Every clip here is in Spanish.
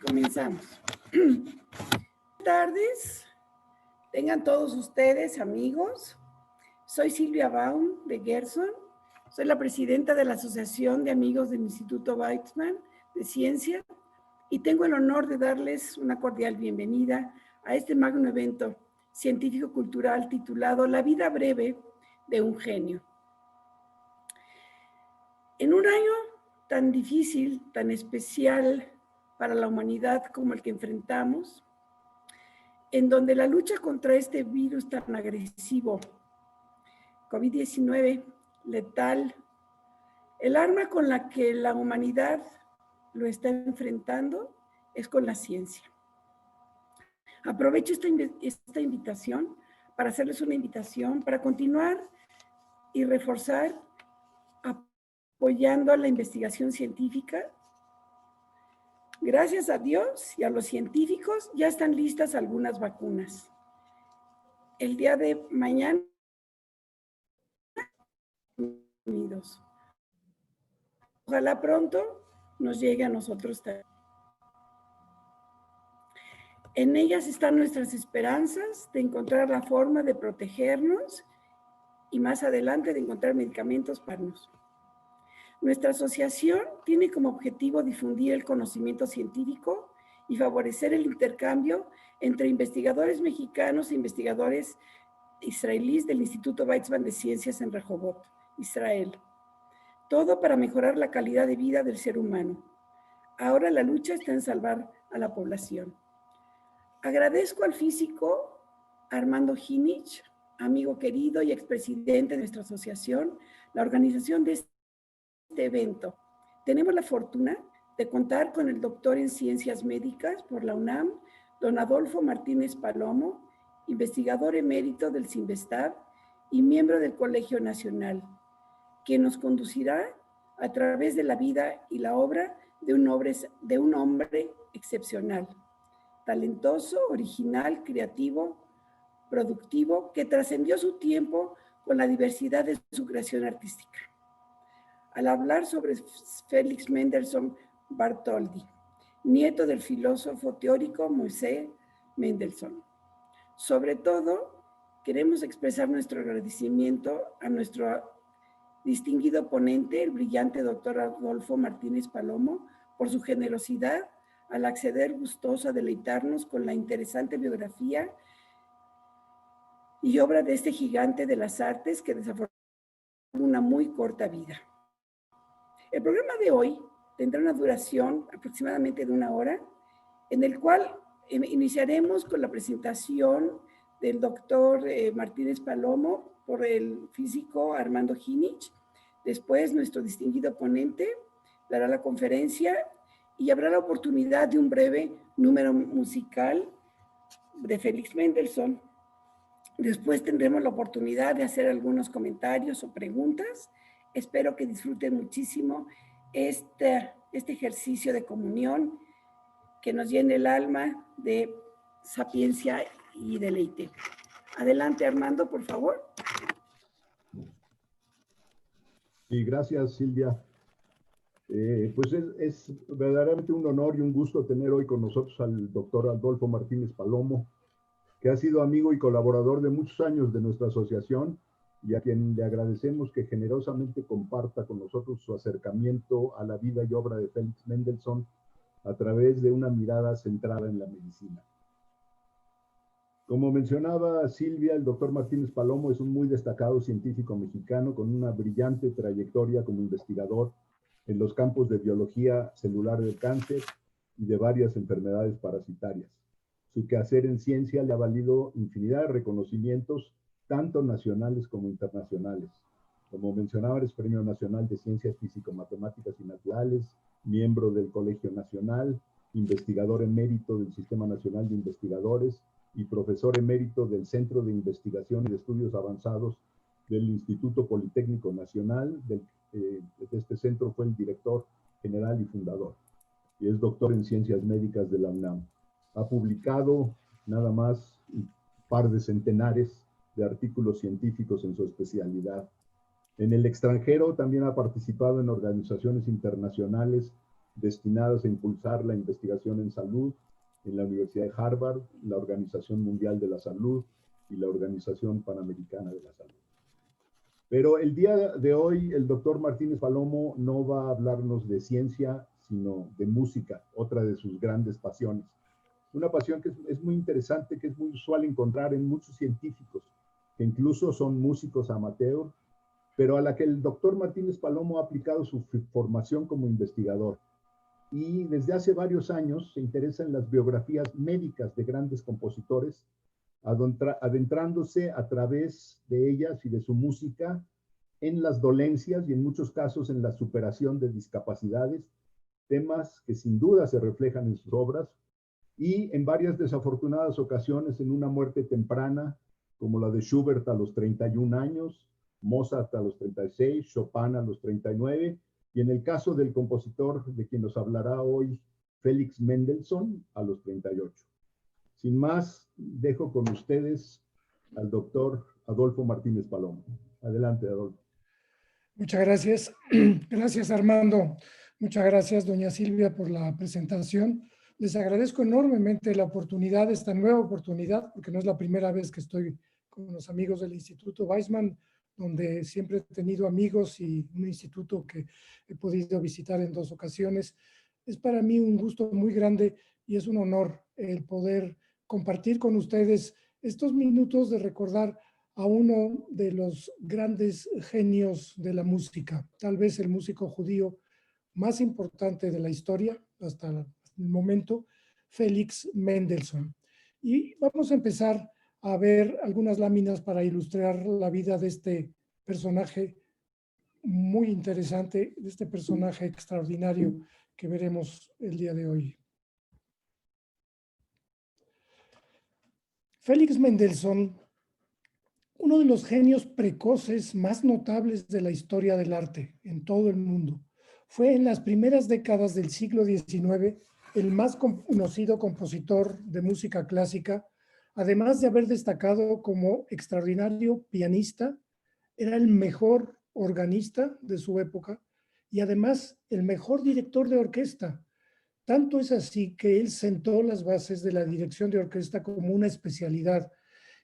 Comenzamos. Buenas tardes, tengan todos ustedes, amigos. Soy Silvia Baum de Gerson. Soy la presidenta de la Asociación de Amigos del Instituto Weizmann de Ciencia y tengo el honor de darles una cordial bienvenida a este magno evento científico-cultural titulado La vida breve de un genio. En un año tan difícil, tan especial para la humanidad como el que enfrentamos, en donde la lucha contra este virus tan agresivo, COVID-19, letal, el arma con la que la humanidad lo está enfrentando es con la ciencia. Aprovecho esta invitación para hacerles una invitación para continuar y reforzar apoyando a la investigación científica. Gracias a Dios y a los científicos ya están listas algunas vacunas. El día de mañana, Unidos. Ojalá pronto nos llegue a nosotros también. En ellas están nuestras esperanzas de encontrar la forma de protegernos y más adelante de encontrar medicamentos para nosotros. Nuestra asociación tiene como objetivo difundir el conocimiento científico y favorecer el intercambio entre investigadores mexicanos e investigadores israelíes del Instituto Weizmann de Ciencias en Rehovot, Israel. Todo para mejorar la calidad de vida del ser humano. Ahora la lucha está en salvar a la población. Agradezco al físico Armando Ginich, amigo querido y expresidente de nuestra asociación, la organización de este evento. Tenemos la fortuna de contar con el doctor en Ciencias Médicas por la UNAM, don Adolfo Martínez Palomo, investigador emérito del CINVESTAB y miembro del Colegio Nacional, quien nos conducirá a través de la vida y la obra de un hombre excepcional, talentoso, original, creativo, productivo, que trascendió su tiempo con la diversidad de su creación artística. Al hablar sobre Félix Mendelssohn Bartholdy, nieto del filósofo teórico Moisés Mendelssohn. Sobre todo, queremos expresar nuestro agradecimiento a nuestro distinguido ponente, el brillante doctor Adolfo Martínez Palomo, por su generosidad al acceder gustoso a deleitarnos con la interesante biografía y obra de este gigante de las artes que desafortunadamente tuvo una muy corta vida. El programa de hoy tendrá una duración aproximadamente de 1 hora, en el cual iniciaremos con la presentación del doctor Martínez Palomo por el físico Armando Ginich. Después nuestro distinguido ponente dará la conferencia y habrá la oportunidad de un breve número musical de Félix Mendelssohn. Después tendremos la oportunidad de hacer algunos comentarios o preguntas. Espero que disfruten muchísimo este ejercicio de comunión que nos llene el alma de sapiencia y deleite. Adelante, Armando, por favor. Y gracias, Silvia. Pues es verdaderamente un honor y un gusto tener hoy con nosotros al doctor Adolfo Martínez Palomo, que ha sido amigo y colaborador de muchos años de nuestra asociación y a quien le agradecemos que generosamente comparta con nosotros su acercamiento a la vida y obra de Félix Mendelssohn a través de una mirada centrada en la medicina. Como mencionaba Silvia, el doctor Martínez Palomo es un muy destacado científico mexicano con una brillante trayectoria como investigador en los campos de biología celular del cáncer y de varias enfermedades parasitarias. Su quehacer en ciencia le ha valido infinidad de reconocimientos, tanto nacionales como internacionales. Como mencionaba, es Premio Nacional de Ciencias Físico-Matemáticas y Naturales, miembro del Colegio Nacional, investigador emérito del Sistema Nacional de Investigadores y profesor emérito del Centro de Investigación y de Estudios Avanzados del Instituto Politécnico Nacional. De este centro fue el director general y fundador. Y es doctor en Ciencias Médicas de la UNAM. Ha publicado nada más un par de centenares de artículos científicos en su especialidad. En el extranjero también ha participado en organizaciones internacionales destinadas a impulsar la investigación en salud en la Universidad de Harvard, la Organización Mundial de la Salud y la Organización Panamericana de la Salud. Pero el día de hoy, el doctor Martínez Palomo no va a hablarnos de ciencia, sino de música, otra de sus grandes pasiones. Una pasión que es muy interesante, que es muy usual encontrar en muchos científicos, que incluso son músicos amateur, pero a la que el doctor Martínez Palomo ha aplicado su formación como investigador. Y desde hace varios años se interesa en las biografías médicas de grandes compositores, adentrándose a través de ellas y de su música en las dolencias y en muchos casos en la superación de discapacidades, temas que sin duda se reflejan en sus obras, y en varias desafortunadas ocasiones en una muerte temprana, como la de Schubert a los 31 años, Mozart a los 36, Chopin a los 39, y en el caso del compositor de quien nos hablará hoy, Félix Mendelssohn, a los 38. Sin más, dejo con ustedes al doctor Adolfo Martínez Palomo. Adelante, Adolfo. Muchas gracias. Gracias, Armando. Muchas gracias, doña Silvia, por la presentación. Les agradezco enormemente la oportunidad, esta nueva oportunidad, porque no es la primera vez que estoy con los amigos del Instituto Weizmann, donde siempre he tenido amigos y un instituto que he podido visitar en 2 ocasiones. Es para mí un gusto muy grande y es un honor el poder compartir con ustedes estos minutos de recordar a uno de los grandes genios de la música, tal vez el músico judío más importante de la historia hasta el momento, Félix Mendelssohn. Y vamos a empezar a ver algunas láminas para ilustrar la vida de este personaje muy interesante, de este personaje extraordinario que veremos el día de hoy. Félix Mendelssohn, uno de los genios precoces más notables de la historia del arte en todo el mundo, fue en las primeras décadas del siglo XIX el más conocido compositor de música clásica, además de haber destacado como extraordinario pianista, era el mejor organista de su época y además el mejor director de orquesta. Tanto es así que él sentó las bases de la dirección de orquesta como una especialidad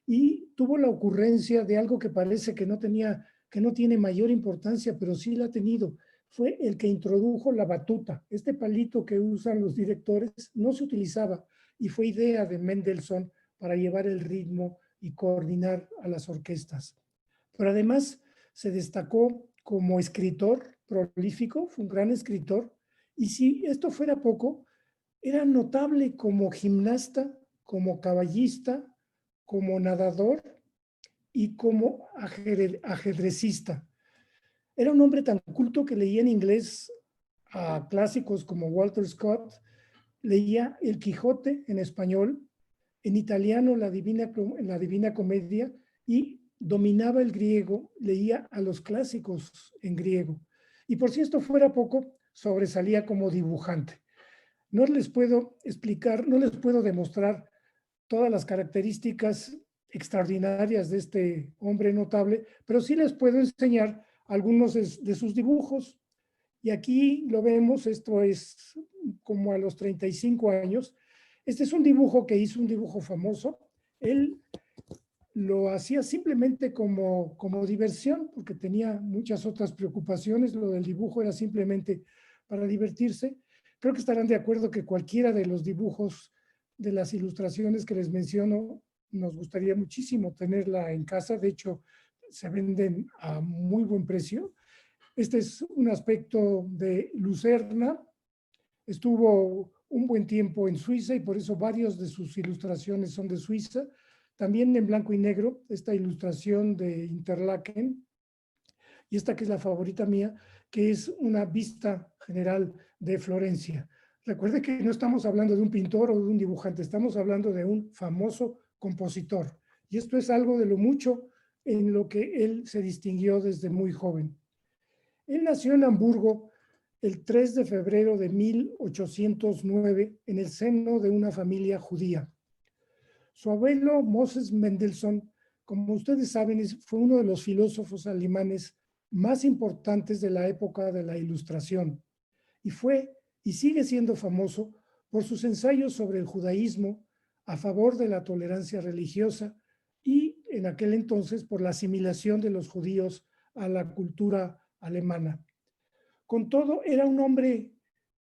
y tuvo la ocurrencia de algo que parece que no tiene mayor importancia, pero sí la ha tenido. Fue el que introdujo la batuta. Este palito que usan los directores no se utilizaba y fue idea de Mendelssohn para llevar el ritmo y coordinar a las orquestas. Pero además se destacó como escritor prolífico, fue un gran escritor, y si esto fuera poco, era notable como gimnasta, como caballista, como nadador y como ajedrecista. Era un hombre tan culto que leía en inglés a clásicos como Walter Scott, leía El Quijote en español, en italiano la Divina Comedia y dominaba el griego, leía a los clásicos en griego. Y por si esto fuera poco, sobresalía como dibujante. No les puedo explicar, no les puedo demostrar todas las características extraordinarias de este hombre notable, pero sí les puedo enseñar algunos de sus dibujos. Y aquí lo vemos, esto es como a los 35 años. Este es un dibujo que hizo, un dibujo famoso. Él lo hacía simplemente como diversión, porque tenía muchas otras preocupaciones. Lo del dibujo era simplemente para divertirse. Creo que estarán de acuerdo que cualquiera de los dibujos de las ilustraciones que les menciono, nos gustaría muchísimo tenerla en casa. De hecho, se venden a muy buen precio. Este es un aspecto de Lucerna. Estuvo un buen tiempo en Suiza y por eso varias de sus ilustraciones son de Suiza. También en blanco y negro, esta ilustración de Interlaken, y esta que es la favorita mía, que es una vista general de Florencia. Recuerde que no estamos hablando de un pintor o de un dibujante, estamos hablando de un famoso compositor. Y esto es algo de lo mucho en lo que él se distinguió desde muy joven. Él nació en Hamburgo el 3 de febrero de 1809 en el seno de una familia judía. Su abuelo, Moses Mendelssohn, como ustedes saben, fue uno de los filósofos alemanes más importantes de la época de la Ilustración y fue y sigue siendo famoso por sus ensayos sobre el judaísmo a favor de la tolerancia religiosa y en aquel entonces por la asimilación de los judíos a la cultura alemana. Con todo, era un hombre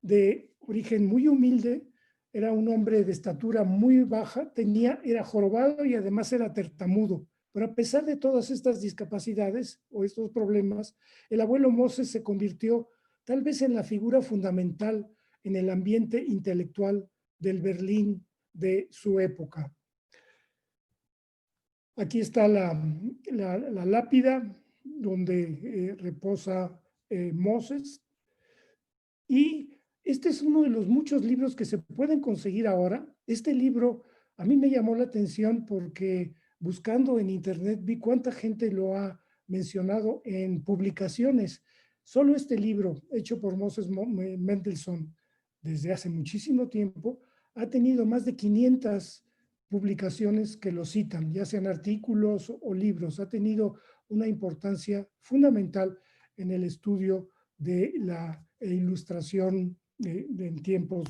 de origen muy humilde, era un hombre de estatura muy baja, era jorobado y además era tartamudo. Pero a pesar de todas estas discapacidades o estos problemas, el abuelo Moses se convirtió tal vez en la figura fundamental en el ambiente intelectual del Berlín de su época. Aquí está la lápida donde reposa Moses. Y este es uno de los muchos libros que se pueden conseguir ahora. Este libro a mí me llamó la atención porque buscando en internet vi cuánta gente lo ha mencionado en publicaciones. Solo este libro, hecho por Moses Mendelssohn desde hace muchísimo tiempo, ha tenido más de 500 publicaciones que lo citan, ya sean artículos o libros. Ha tenido una importancia fundamental en el estudio de la ilustración en tiempos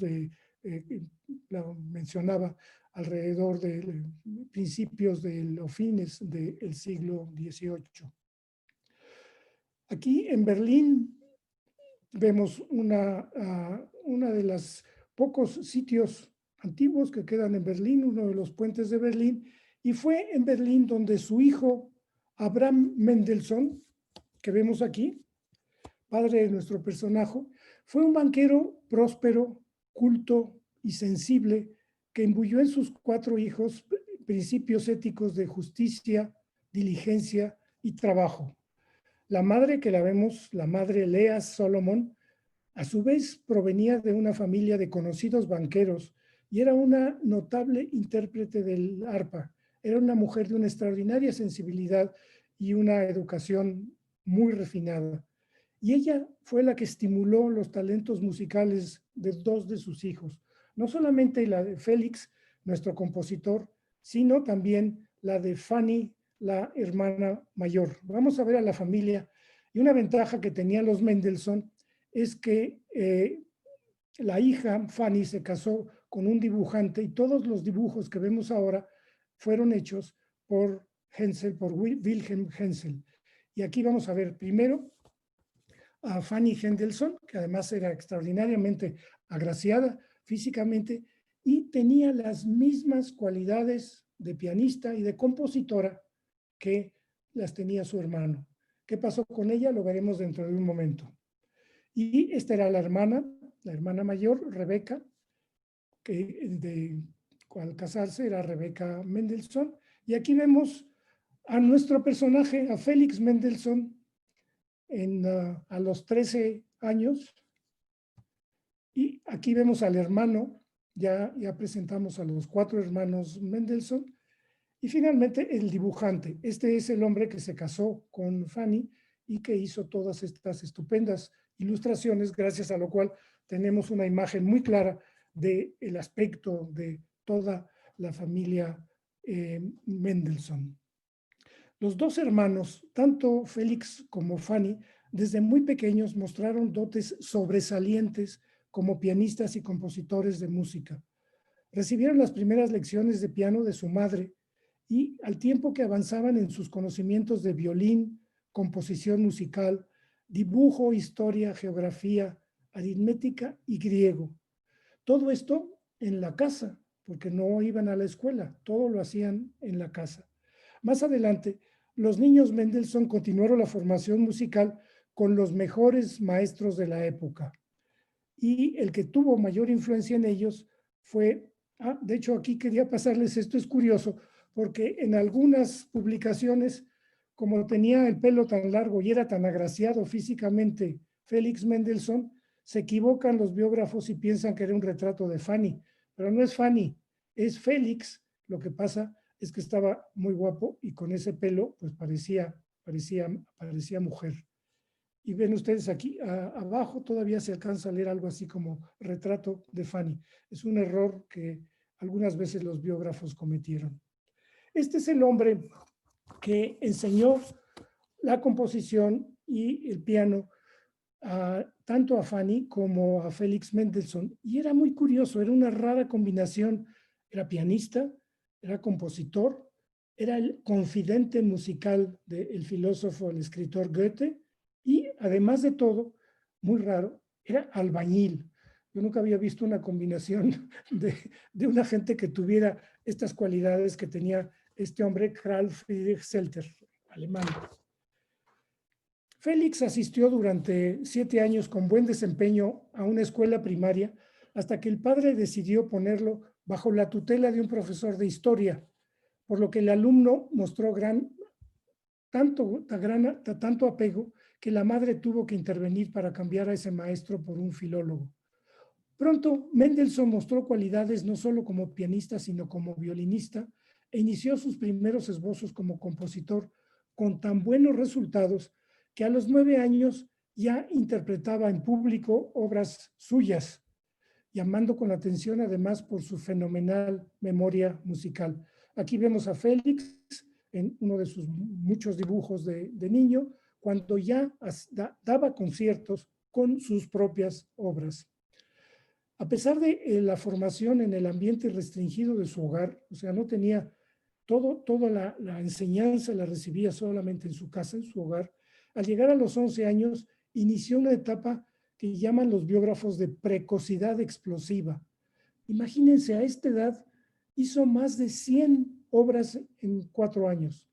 la mencionaba, alrededor de principios o fines del siglo XVIII. Aquí en Berlín vemos una de los pocos sitios antiguos que quedan en Berlín, uno de los puentes de Berlín, y fue en Berlín donde su hijo Abraham Mendelssohn, que vemos aquí, padre de nuestro personaje, fue un banquero próspero, culto y sensible que imbuyó en sus 4 hijos principios éticos de justicia, diligencia y trabajo. La madre que la vemos, la madre Lea Solomon, a su vez provenía de una familia de conocidos banqueros y era una notable intérprete del arpa. Era una mujer de una extraordinaria sensibilidad y una educación muy refinada. Y ella fue la que estimuló los talentos musicales de 2 de sus hijos. No solamente la de Félix, nuestro compositor, sino también la de Fanny, la hermana mayor. Vamos a ver a la familia. Y una ventaja que tenían los Mendelssohn es que la hija Fanny se casó con un dibujante y todos los dibujos que vemos ahora fueron hechos por Hensel, por Wilhelm Hensel. Y aquí vamos a ver primero a Fanny Mendelssohn, que además era extraordinariamente agraciada físicamente y tenía las mismas cualidades de pianista y de compositora que las tenía su hermano. ¿Qué pasó con ella? Lo veremos dentro de un momento. Y esta era la hermana mayor, Rebeca, que al casarse era Rebeca Mendelssohn. Y aquí vemos a nuestro personaje, a Félix Mendelssohn, a los 13 años. Y aquí vemos al hermano, ya presentamos a los 4 hermanos Mendelssohn. Y finalmente el dibujante. Este es el hombre que se casó con Fanny y que hizo todas estas estupendas ilustraciones, gracias a lo cual tenemos una imagen muy clara del aspecto de toda la familia Mendelssohn. Los 2 hermanos, tanto Félix como Fanny, desde muy pequeños mostraron dotes sobresalientes como pianistas y compositores de música. Recibieron las primeras lecciones de piano de su madre y al tiempo que avanzaban en sus conocimientos de violín, composición musical, dibujo, historia, geografía, aritmética y griego. Todo esto en la casa, porque no iban a la escuela, todo lo hacían en la casa. Más adelante, los niños Mendelssohn continuaron la formación musical con los mejores maestros de la época. Y el que tuvo mayor influencia en ellos fue, de hecho aquí quería pasarles, esto es curioso, porque en algunas publicaciones, como tenía el pelo tan largo y era tan agraciado físicamente Félix Mendelssohn, se equivocan los biógrafos y piensan que era un retrato de Fanny, pero no es Fanny, es Félix. Lo que pasa es que estaba muy guapo y con ese pelo pues parecía mujer. Y ven ustedes aquí abajo todavía se alcanza a leer algo así como retrato de Fanny. Es un error que algunas veces los biógrafos cometieron. Este es el hombre que enseñó la composición y el piano tanto a Fanny como a Félix Mendelssohn. Y era muy curioso, era una rara combinación. Era pianista, era compositor, era el confidente musical del filósofo, el escritor Goethe, y además de todo, muy raro, era albañil. Yo nunca había visto una combinación de una gente que tuviera estas cualidades que tenía este hombre, Carl Friedrich Zelter, alemán. Félix asistió durante 7 años con buen desempeño a una escuela primaria hasta que el padre decidió ponerlo bajo la tutela de un profesor de historia, por lo que el alumno mostró tanto apego que la madre tuvo que intervenir para cambiar a ese maestro por un filólogo. Pronto, Mendelssohn mostró cualidades no solo como pianista, sino como violinista, e inició sus primeros esbozos como compositor con tan buenos resultados que a los 9 años ya interpretaba en público obras suyas, llamando con la atención además por su fenomenal memoria musical. Aquí vemos a Félix en uno de sus muchos dibujos de niño, cuando ya daba conciertos con sus propias obras. A pesar de la formación en el ambiente restringido de su hogar, o sea, no tenía toda la enseñanza, la recibía solamente en su casa, en su hogar. Al llegar a los 11 años, inició una etapa que llaman los biógrafos de precocidad explosiva. Imagínense, a esta edad hizo más de 100 obras en 4 años.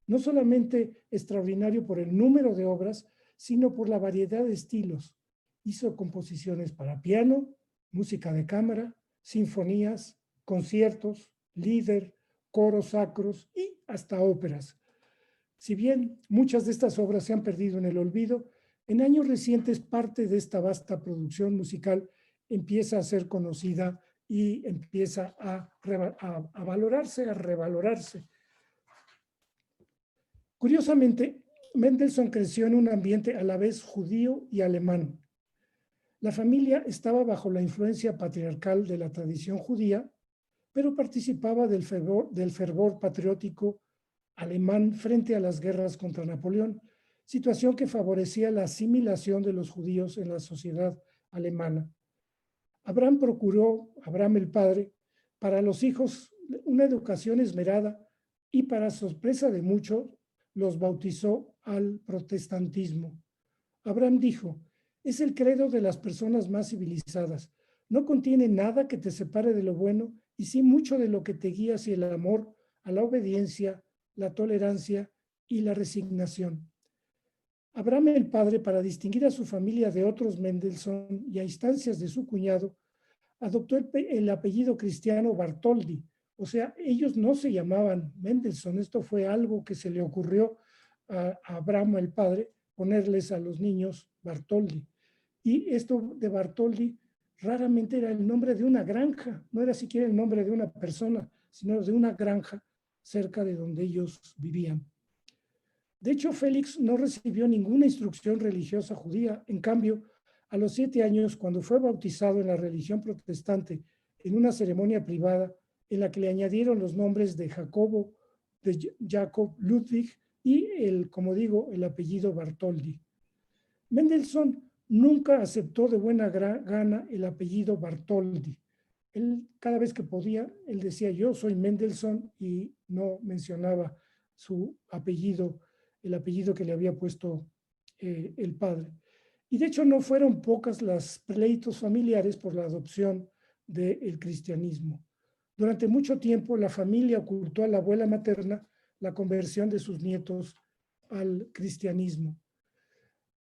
No solamente extraordinario por el número de obras, sino por la variedad de estilos. Hizo composiciones para piano, música de cámara, sinfonías, conciertos, lieder, coros sacros y hasta óperas. Si bien muchas de estas obras se han perdido en el olvido, en años recientes parte de esta vasta producción musical empieza a ser conocida y empieza a valorarse, a revalorarse. Curiosamente, Mendelssohn creció en un ambiente a la vez judío y alemán. La familia estaba bajo la influencia patriarcal de la tradición judía, pero participaba del fervor patriótico alemán frente a las guerras contra Napoleón, situación que favorecía la asimilación de los judíos en la sociedad alemana. Abraham el padre, para los hijos una educación esmerada y para sorpresa de muchos, los bautizó al protestantismo. Abraham dijo: es el credo de las personas más civilizadas. No contiene nada que te separe de lo bueno y sí mucho de lo que te guía hacia el amor, a la obediencia, la tolerancia y la resignación. Abraham el padre, para distinguir a su familia de otros Mendelssohn y a instancias de su cuñado, adoptó el apellido cristiano Bartholdy. O sea, ellos no se llamaban Mendelssohn. Esto fue algo que se le ocurrió a Abraham el padre, ponerles a los niños Bartholdy. Y esto de Bartholdy raramente era el nombre de una granja, no era siquiera el nombre de una persona, sino de una granja cerca de donde ellos vivían. De hecho, Félix no recibió ninguna instrucción religiosa judía. En cambio, a los 7 años, cuando fue bautizado en la religión protestante en una ceremonia privada en la que le añadieron los nombres de Jacobo, de Jacob Ludwig y como digo, el apellido Bartholdy. Mendelssohn nunca aceptó de buena gana el apellido Bartholdy. Él, cada vez que podía, él decía: yo soy Mendelssohn, y no mencionaba su apellido, el apellido que le había puesto el padre. Y de hecho no fueron pocas las pleitos familiares por la adopción del cristianismo. Durante mucho tiempo la familia ocultó a la abuela materna la conversión de sus nietos al cristianismo.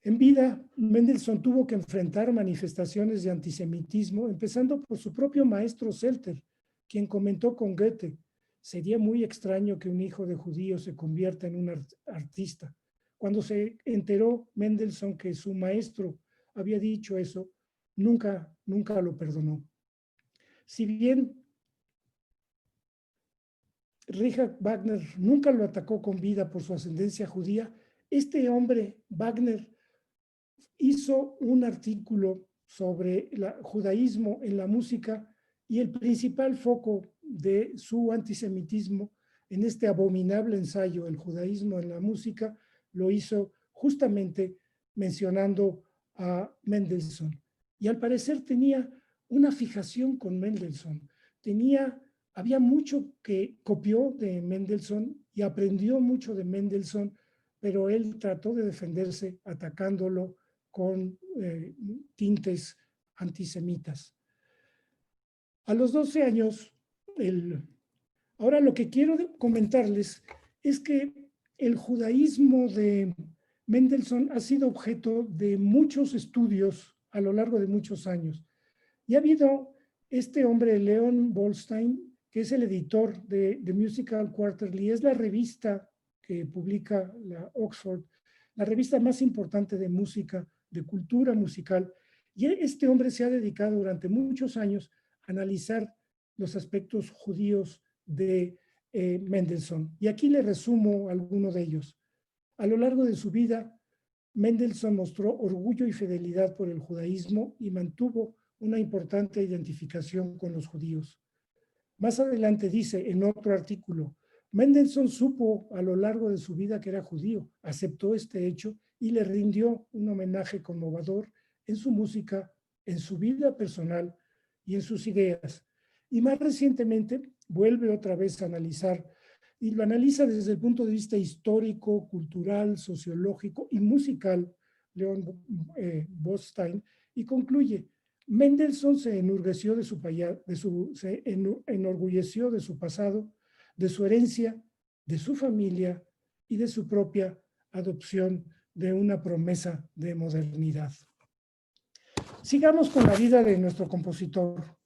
En vida, Mendelssohn tuvo que enfrentar manifestaciones de antisemitismo, empezando por su propio maestro Zelter, quien comentó con Goethe: sería muy extraño que un hijo de judío se convierta en un artista. Cuando se enteró Mendelssohn que su maestro había dicho eso, nunca lo perdonó. Si bien Richard Wagner nunca lo atacó con vida por su ascendencia judía, este hombre, Wagner, hizo un artículo sobre el judaísmo en la música, y el principal foco de su antisemitismo en este abominable ensayo, El judaísmo en la música, lo hizo justamente mencionando a Mendelssohn. Y al parecer tenía una fijación con Mendelssohn. Había mucho que copió de Mendelssohn y aprendió mucho de Mendelssohn, pero él trató de defenderse atacándolo con tintes antisemitas. A los 12 años, ahora lo que quiero comentarles es que el judaísmo de Mendelssohn ha sido objeto de muchos estudios a lo largo de muchos años. Y ha habido este hombre, Leon Bolstein, que es el editor de Musical Quarterly, es la revista que publica la Oxford, la revista más importante de música, de cultura musical. Y este hombre se ha dedicado durante muchos años a analizar los aspectos judíos de Mendelssohn. Y aquí le resumo algunos de ellos. A lo largo de su vida, Mendelssohn mostró orgullo y fidelidad por el judaísmo y mantuvo una importante identificación con los judíos. Más adelante dice en otro artículo, Mendelssohn supo a lo largo de su vida que era judío, aceptó este hecho y le rindió un homenaje conmovedor en su música, en su vida personal y en sus ideas. Y más recientemente vuelve otra vez a analizar, y lo analiza desde el punto de vista histórico, cultural, sociológico y musical, Leon Bolstein, y concluye, Mendelssohn se enorgulleció de su pasado, de su herencia, de su familia y de su propia adopción de una promesa de modernidad. Sigamos con la vida de nuestro compositor.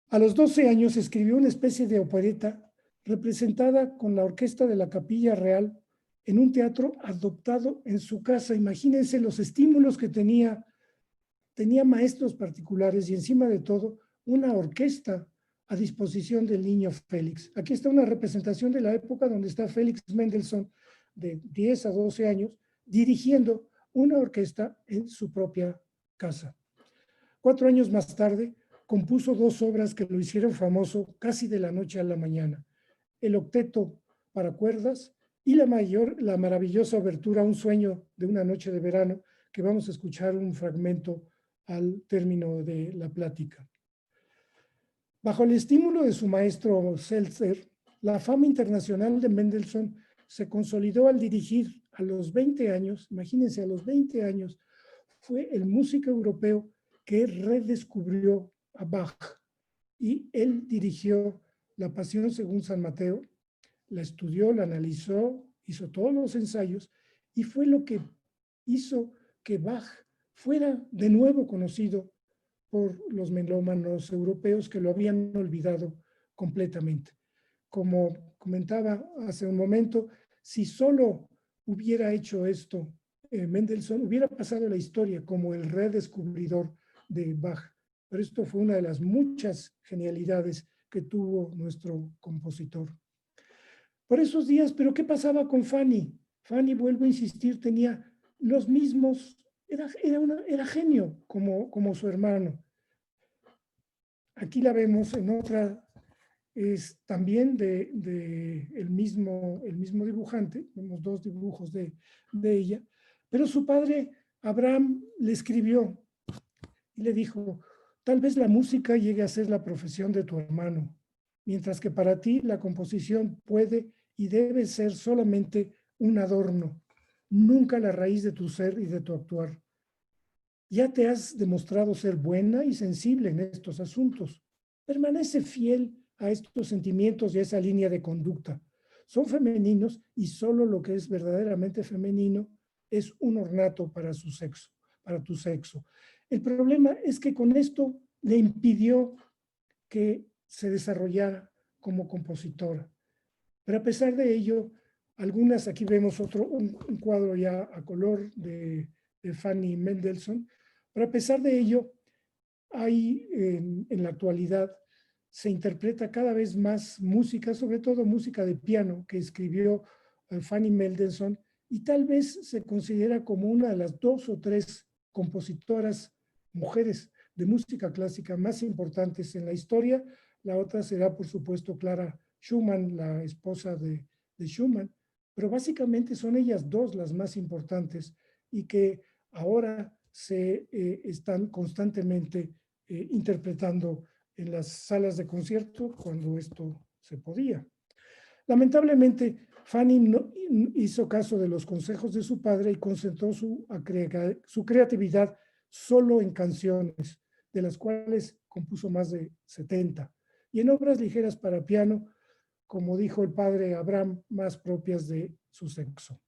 A los 12 años escribió una especie de opereta representada con la orquesta de la Capilla Real en un teatro adoptado en su casa. Imagínense los estímulos que tenía maestros particulares y encima de todo una orquesta a disposición del niño Félix. Aquí está una representación de la época donde está Félix Mendelssohn de 10 a 12 años dirigiendo una orquesta en su propia casa. 4 años más tarde compuso 2 obras que lo hicieron famoso casi de la noche a la mañana. El octeto para cuerdas y la maravillosa obertura Un sueño de una noche de verano, que vamos a escuchar un fragmento al término de la plática. Bajo el estímulo de su maestro Seltzer, la fama internacional de Mendelssohn se consolidó al dirigir a los 20 años, imagínense, a los 20 años, fue el músico europeo que redescubrió a Bach y él dirigió La Pasión según San Mateo, la estudió, la analizó, hizo todos los ensayos y fue lo que hizo que Bach fuera de nuevo conocido por los melómanos europeos que lo habían olvidado completamente. Como comentaba hace un momento, si solo hubiera hecho esto, Mendelssohn hubiera pasado la historia como el redescubridor de Bach. Pero esto fue una de las muchas genialidades que tuvo nuestro compositor. Por esos días, ¿pero qué pasaba con Fanny? Fanny, vuelvo a insistir, tenía los mismos, era genio como su hermano. Aquí la vemos en otra, es también de el mismo dibujante, vemos 2 dibujos de ella, pero su padre, Abraham, le escribió y le dijo, tal vez la música llegue a ser la profesión de tu hermano, mientras que para ti la composición puede y debe ser solamente un adorno, nunca la raíz de tu ser y de tu actuar. Ya te has demostrado ser buena y sensible en estos asuntos. Permanece fiel a estos sentimientos y a esa línea de conducta. Son femeninos y solo lo que es verdaderamente femenino es un ornato para su sexo, para tu sexo. El problema es que con esto le impidió que se desarrollara como compositora. Pero a pesar de ello, aquí vemos un cuadro ya a color de Fanny Mendelssohn, pero a pesar de ello, hay en la actualidad se interpreta cada vez más música, sobre todo música de piano que escribió Fanny Mendelssohn, y tal vez se considera como una de las 2 o 3 compositoras mujeres de música clásica más importantes en la historia. La otra será, por supuesto, Clara Schumann, la esposa de Schumann, pero básicamente son ellas 2 las más importantes y que ahora se están constantemente interpretando en las salas de concierto cuando esto se podía. Lamentablemente, Fanny no hizo caso de los consejos de su padre y concentró su creatividad solo en canciones, de las cuales compuso más de 70, y en obras ligeras para piano, como dijo el padre Abraham, más propias de su sexo.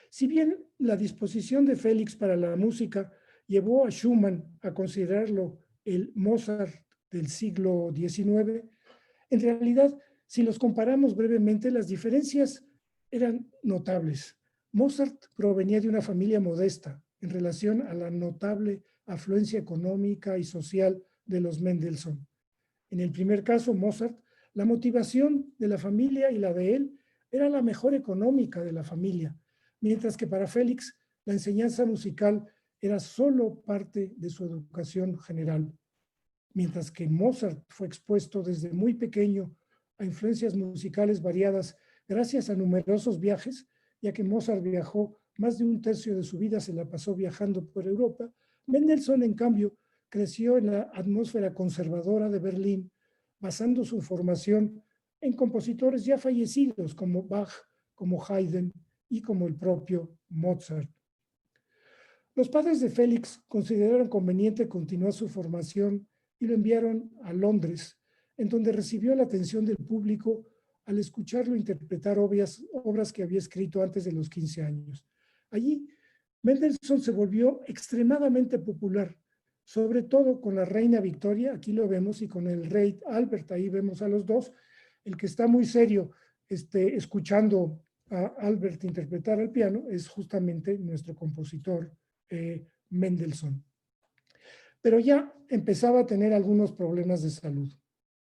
Si bien la disposición de Félix para la música llevó a Schumann a considerarlo el Mozart del siglo XIX, en realidad, si los comparamos brevemente, las diferencias eran notables. Mozart provenía de una familia modesta en relación a la notable afluencia económica y social de los Mendelssohn. En el primer caso, Mozart, la motivación de la familia y la de él era la mejor económica de la familia, mientras que para Félix la enseñanza musical era solo parte de su educación general. Mientras que Mozart fue expuesto desde muy pequeño a influencias musicales variadas gracias a numerosos viajes, ya que Mozart viajó más de un tercio de su vida, se la pasó viajando por Europa. Mendelssohn, en cambio, creció en la atmósfera conservadora de Berlín, basando su formación en compositores ya fallecidos como Bach, como Haydn y como el propio Mozart. Los padres de Félix consideraron conveniente continuar su formación y lo enviaron a Londres, en donde recibió la atención del público al escucharlo interpretar obras que había escrito antes de los 15 años. Allí, Mendelssohn se volvió extremadamente popular, sobre todo con la reina Victoria, aquí lo vemos, y con el rey Albert, ahí vemos a los dos. El que está muy serio escuchando a Albert interpretar al piano es justamente nuestro compositor Mendelssohn. Pero ya empezaba a tener algunos problemas de salud.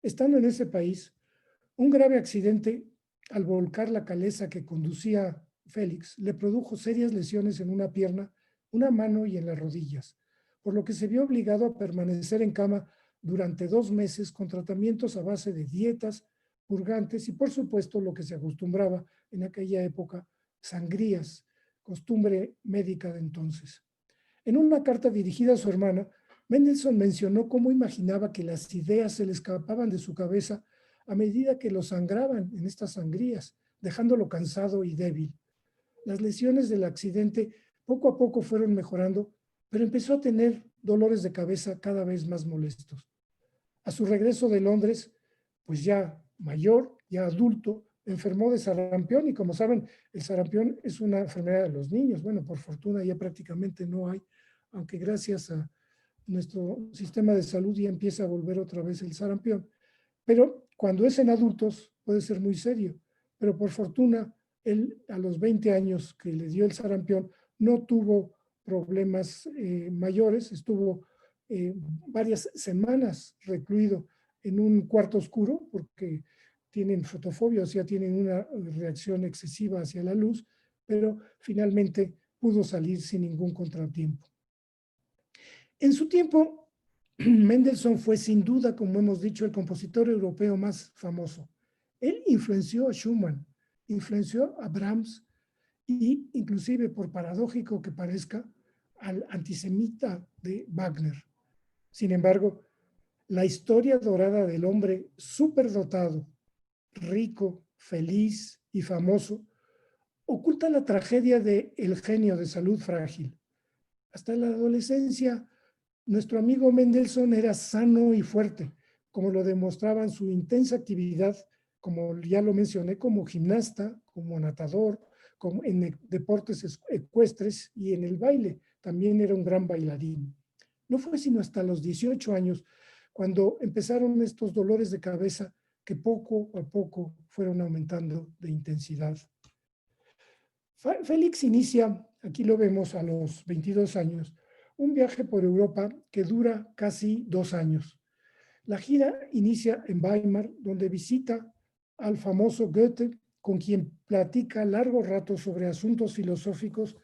Estando en ese país, un grave accidente al volcar la calesa que conducía Félix le produjo serias lesiones en una pierna, una mano y en las rodillas, por lo que se vio obligado a permanecer en cama durante 2 meses con tratamientos a base de dietas, purgantes y, por supuesto, lo que se acostumbraba en aquella época, sangrías, costumbre médica de entonces. En una carta dirigida a su hermana, Mendelssohn mencionó cómo imaginaba que las ideas se le escapaban de su cabeza a medida que lo sangraban en estas sangrías, dejándolo cansado y débil. Las lesiones del accidente poco a poco fueron mejorando, pero empezó a tener dolores de cabeza cada vez más molestos. A su regreso de Londres, pues ya mayor, ya adulto, enfermó de sarampión y, como saben, el sarampión es una enfermedad de los niños. Bueno, por fortuna ya prácticamente no hay, aunque gracias a nuestro sistema de salud ya empieza a volver otra vez el sarampión. Pero cuando es en adultos puede ser muy serio. Pero por fortuna, él a los 20 años que le dio el sarampión no tuvo problemas mayores, estuvo varias semanas recluido en un cuarto oscuro porque tienen fotofobia, o sea, tienen una reacción excesiva hacia la luz, pero finalmente pudo salir sin ningún contratiempo. En su tiempo, Mendelssohn fue sin duda, como hemos dicho, el compositor europeo más famoso. Él influenció a Schumann, influenció a Brahms y inclusive, por paradójico que parezca, al antisemita de Wagner. Sin embargo, la historia dorada del hombre superdotado, rico, feliz y famoso oculta la tragedia del genio de salud frágil. Hasta la adolescencia, nuestro amigo Mendelssohn era sano y fuerte, como lo demostraban su intensa actividad, como ya lo mencioné, como gimnasta, como nadador, como en deportes ecuestres y en el baile. También era un gran bailarín. No fue sino hasta los 18 años cuando empezaron estos dolores de cabeza que poco a poco fueron aumentando de intensidad. Félix inicia, aquí lo vemos a los 22 años, un viaje por Europa que dura casi 2 años. La gira inicia en Weimar, donde visita al famoso Goethe, con quien platica largo rato sobre asuntos filosóficos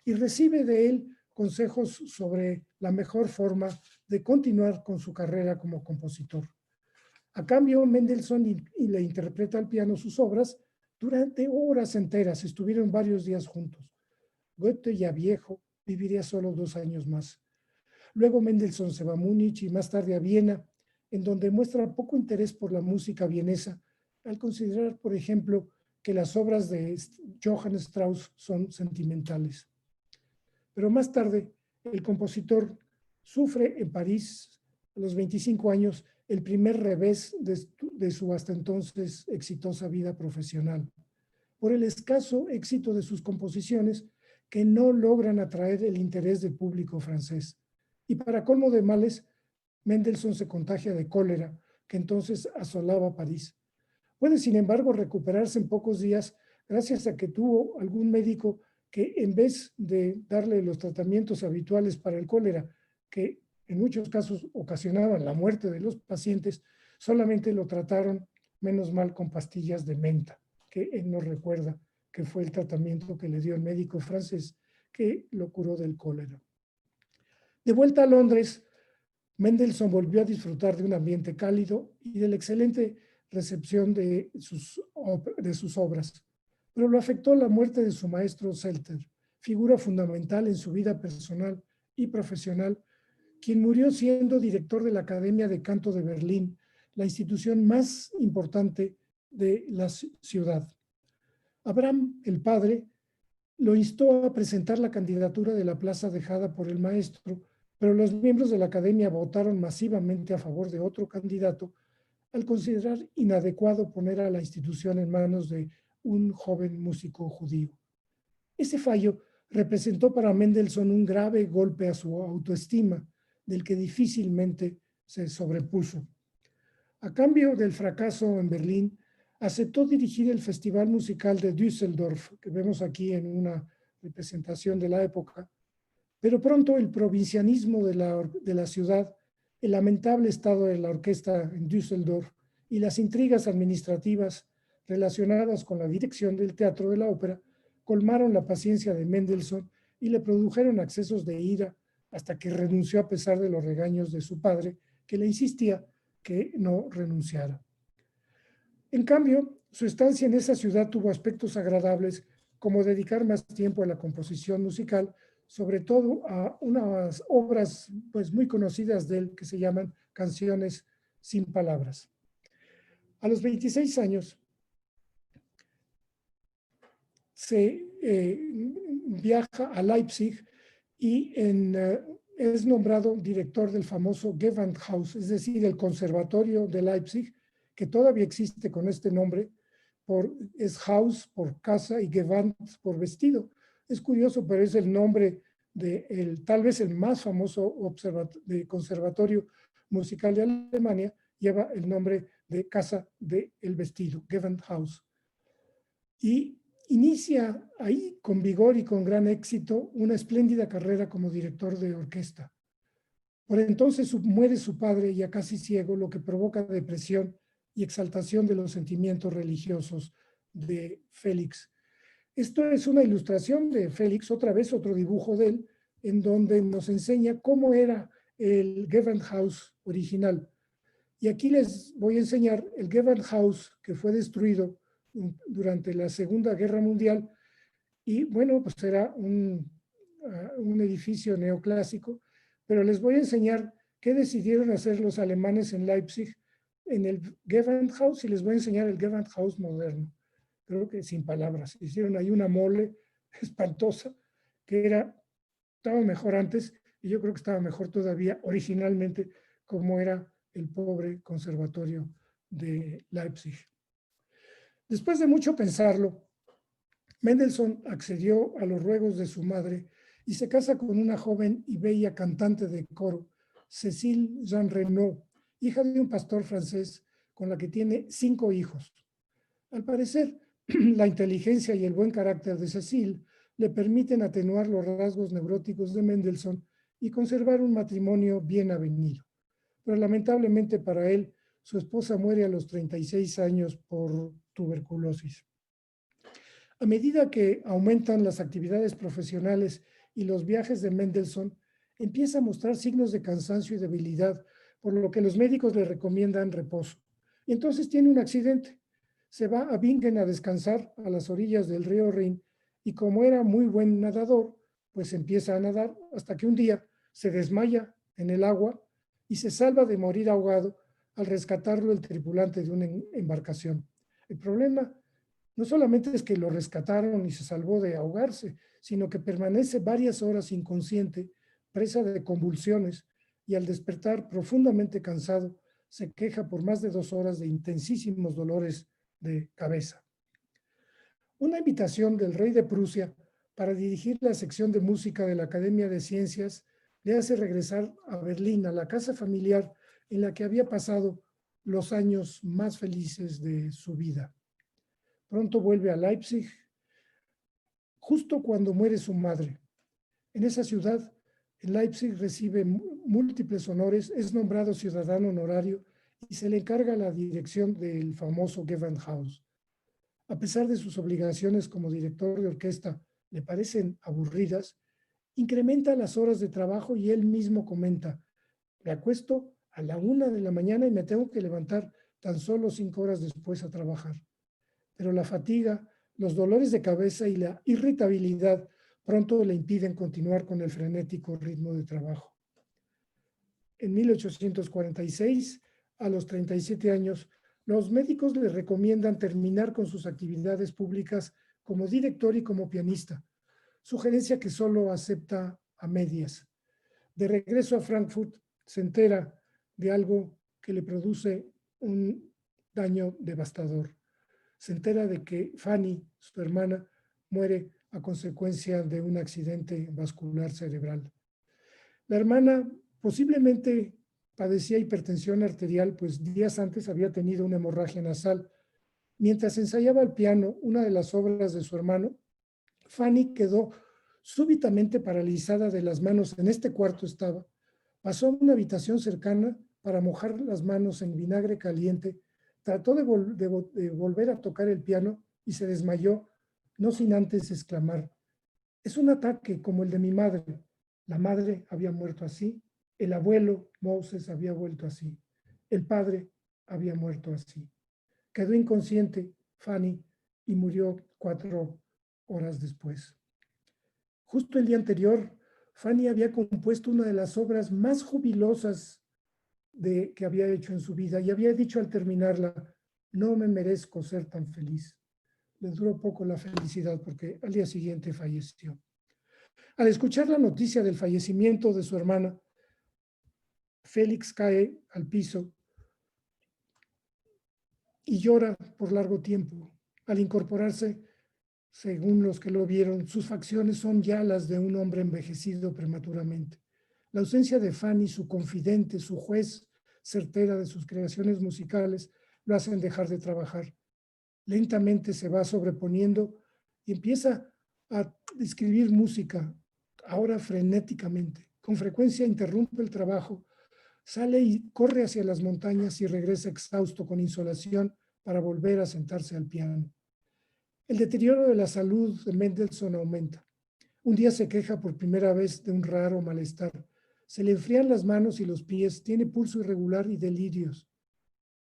y recibe de él consejos sobre la mejor forma de continuar con su carrera como compositor. A cambio, Mendelssohn le interpreta al piano sus obras durante horas enteras. Estuvieron varios días juntos. Goethe, ya viejo, Viviría solo 2 años más. Luego Mendelssohn se va a Múnich y más tarde a Viena, en donde muestra poco interés por la música vienesa, al considerar, por ejemplo, que las obras de Johann Strauss son sentimentales. Pero más tarde, el compositor sufre en París, a los 25 años, el primer revés de su hasta entonces exitosa vida profesional, por el escaso éxito de sus composiciones que no logran atraer el interés del público francés. Y para colmo de males, Mendelssohn se contagia de cólera, que entonces asolaba París. Puede, sin embargo, recuperarse en pocos días gracias a que tuvo algún médico que, en vez de darle los tratamientos habituales para el cólera, que en muchos casos ocasionaban la muerte de los pacientes, solamente lo trataron, menos mal, con pastillas de menta, que él no recuerda que fue el tratamiento que le dio el médico francés que lo curó del cólera. De vuelta a Londres, Mendelssohn volvió a disfrutar de un ambiente cálido y de la excelente recepción de sus obras, pero lo afectó la muerte de su maestro Zelter, figura fundamental en su vida personal y profesional, quien murió siendo director de la Academia de Canto de Berlín, la institución más importante de la ciudad. Abraham, el padre, lo instó a presentar la candidatura de la plaza dejada por el maestro, pero los miembros de la academia votaron masivamente a favor de otro candidato al considerar inadecuado poner a la institución en manos de un joven músico judío. Ese fallo representó para Mendelssohn un grave golpe a su autoestima, del que difícilmente se sobrepuso. A cambio del fracaso en Berlín, aceptó dirigir el Festival Musical de Düsseldorf, que vemos aquí en una representación de la época, pero pronto el provincianismo de la ciudad, el lamentable estado de la orquesta en Düsseldorf y las intrigas administrativas relacionadas con la dirección del Teatro de la Ópera colmaron la paciencia de Mendelssohn y le produjeron accesos de ira hasta que renunció a pesar de los regaños de su padre, que le insistía que no renunciara. En cambio, su estancia en esa ciudad tuvo aspectos agradables, como dedicar más tiempo a la composición musical, sobre todo a unas obras pues, muy conocidas de él que se llaman canciones sin palabras. A los 26 años se viaja a Leipzig y es nombrado director del famoso Gewandhaus, es decir, el Conservatorio de Leipzig, que todavía existe con este nombre, es Haus por casa y Gewand por vestido. Es curioso, pero es el nombre de tal vez el más famoso conservatorio musical de Alemania, lleva el nombre de Casa del Vestido, Gewandhaus. Y inicia ahí con vigor y con gran éxito una espléndida carrera como director de orquesta. Por entonces muere su padre ya casi ciego, lo que provoca depresión y exaltación de los sentimientos religiosos de Félix. Esto es una ilustración de Félix, otra vez otro dibujo de él, en donde nos enseña cómo era el Gewandhaus original. Y aquí les voy a enseñar el Gewandhaus que fue destruido durante la Segunda Guerra Mundial, y bueno, pues era un edificio neoclásico, pero les voy a enseñar qué decidieron hacer los alemanes en Leipzig en el Gewandhaus, y les voy a enseñar el Gewandhaus moderno. Creo que sin palabras. Hicieron ahí una mole espantosa, que estaba mejor antes, y yo creo que estaba mejor todavía originalmente, como era el pobre conservatorio de Leipzig. Después de mucho pensarlo, Mendelssohn accedió a los ruegos de su madre y se casa con una joven y bella cantante de coro, Cécile Jean Renaud, hija de un pastor francés con la que tiene 5 hijos. Al parecer, la inteligencia y el buen carácter de Cécile le permiten atenuar los rasgos neuróticos de Mendelssohn y conservar un matrimonio bien avenido. Pero lamentablemente para él, su esposa muere a los 36 años por tuberculosis. A medida que aumentan las actividades profesionales y los viajes de Mendelssohn, empieza a mostrar signos de cansancio y debilidad, por lo que los médicos le recomiendan reposo. Y entonces tiene un accidente. Se va a Bingen a descansar a las orillas del río Rin y como era muy buen nadador, pues empieza a nadar hasta que un día se desmaya en el agua y se salva de morir ahogado al rescatarlo el tripulante de una embarcación. El problema no solamente es que lo rescataron y se salvó de ahogarse, sino que permanece varias horas inconsciente, presa de convulsiones, y al despertar profundamente cansado, se queja por más de 2 horas de intensísimos dolores de cabeza. Una invitación del rey de Prusia para dirigir la sección de música de la Academia de Ciencias le hace regresar a Berlín, a la casa familiar en la que había pasado los años más felices de su vida. Pronto vuelve a Leipzig, justo cuando muere su madre. En esa ciudad, en Leipzig, recibe múltiples honores, es nombrado ciudadano honorario y se le encarga la dirección del famoso Gewandhaus. A pesar de sus obligaciones como director de orquesta le parecen aburridas, incrementa las horas de trabajo y él mismo comenta: me acuesto a la 1 de la mañana y me tengo que levantar tan solo 5 horas después a trabajar. Pero la fatiga, los dolores de cabeza y la irritabilidad pronto le impiden continuar con el frenético ritmo de trabajo. En 1846, a los 37 años, los médicos le recomiendan terminar con sus actividades públicas como director y como pianista, sugerencia que solo acepta a medias. De regreso a Frankfurt, se entera de algo que le produce un daño devastador. Se entera de que Fanny, su hermana, muere a consecuencia de un accidente vascular cerebral. La hermana posiblemente padecía hipertensión arterial, pues días antes había tenido una hemorragia nasal. Mientras ensayaba el piano una de las obras de su hermano, Fanny quedó súbitamente paralizada de las manos. En este cuarto estaba. Pasó a una habitación cercana para mojar las manos en vinagre caliente. Trató de volver a tocar el piano y se desmayó, no sin antes exclamar: es un ataque como el de mi madre. La madre había muerto así, el abuelo Moses había vuelto así, el padre había muerto así. Quedó inconsciente Fanny y murió 4 horas después. Justo el día anterior, Fanny había compuesto una de las obras más jubilosas que había hecho en su vida y había dicho al terminarla: no me merezco ser tan feliz. Le duró poco la felicidad porque al día siguiente falleció. Al escuchar la noticia del fallecimiento de su hermana, Félix cae al piso y llora por largo tiempo. Al incorporarse, según los que lo vieron, sus facciones son ya las de un hombre envejecido prematuramente. La ausencia de Fanny, su confidente, su juez certera de sus creaciones musicales, lo hacen dejar de trabajar. Lentamente se va sobreponiendo y empieza a escribir música, ahora frenéticamente. Con frecuencia interrumpe el trabajo, sale y corre hacia las montañas y regresa exhausto con insolación para volver a sentarse al piano. El deterioro de la salud de Mendelssohn aumenta. Un día se queja por primera vez de un raro malestar. Se le enfrían las manos y los pies, tiene pulso irregular y delirios.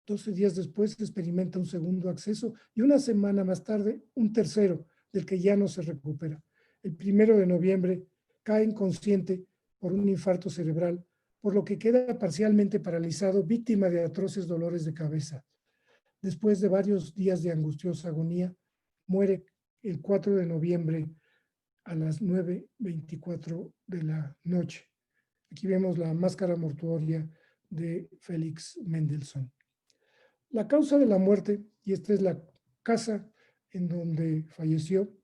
12 días después experimenta un segundo acceso y una semana más tarde un tercero, del que ya no se recupera. El 1 de noviembre cae inconsciente por un infarto cerebral, por lo que queda parcialmente paralizado, víctima de atroces dolores de cabeza. Después de varios días de angustiosa agonía, muere el 4 de noviembre a las 9:24 de la noche. Aquí vemos la máscara mortuoria de Félix Mendelssohn. La causa de la muerte, y esta es la casa en donde falleció,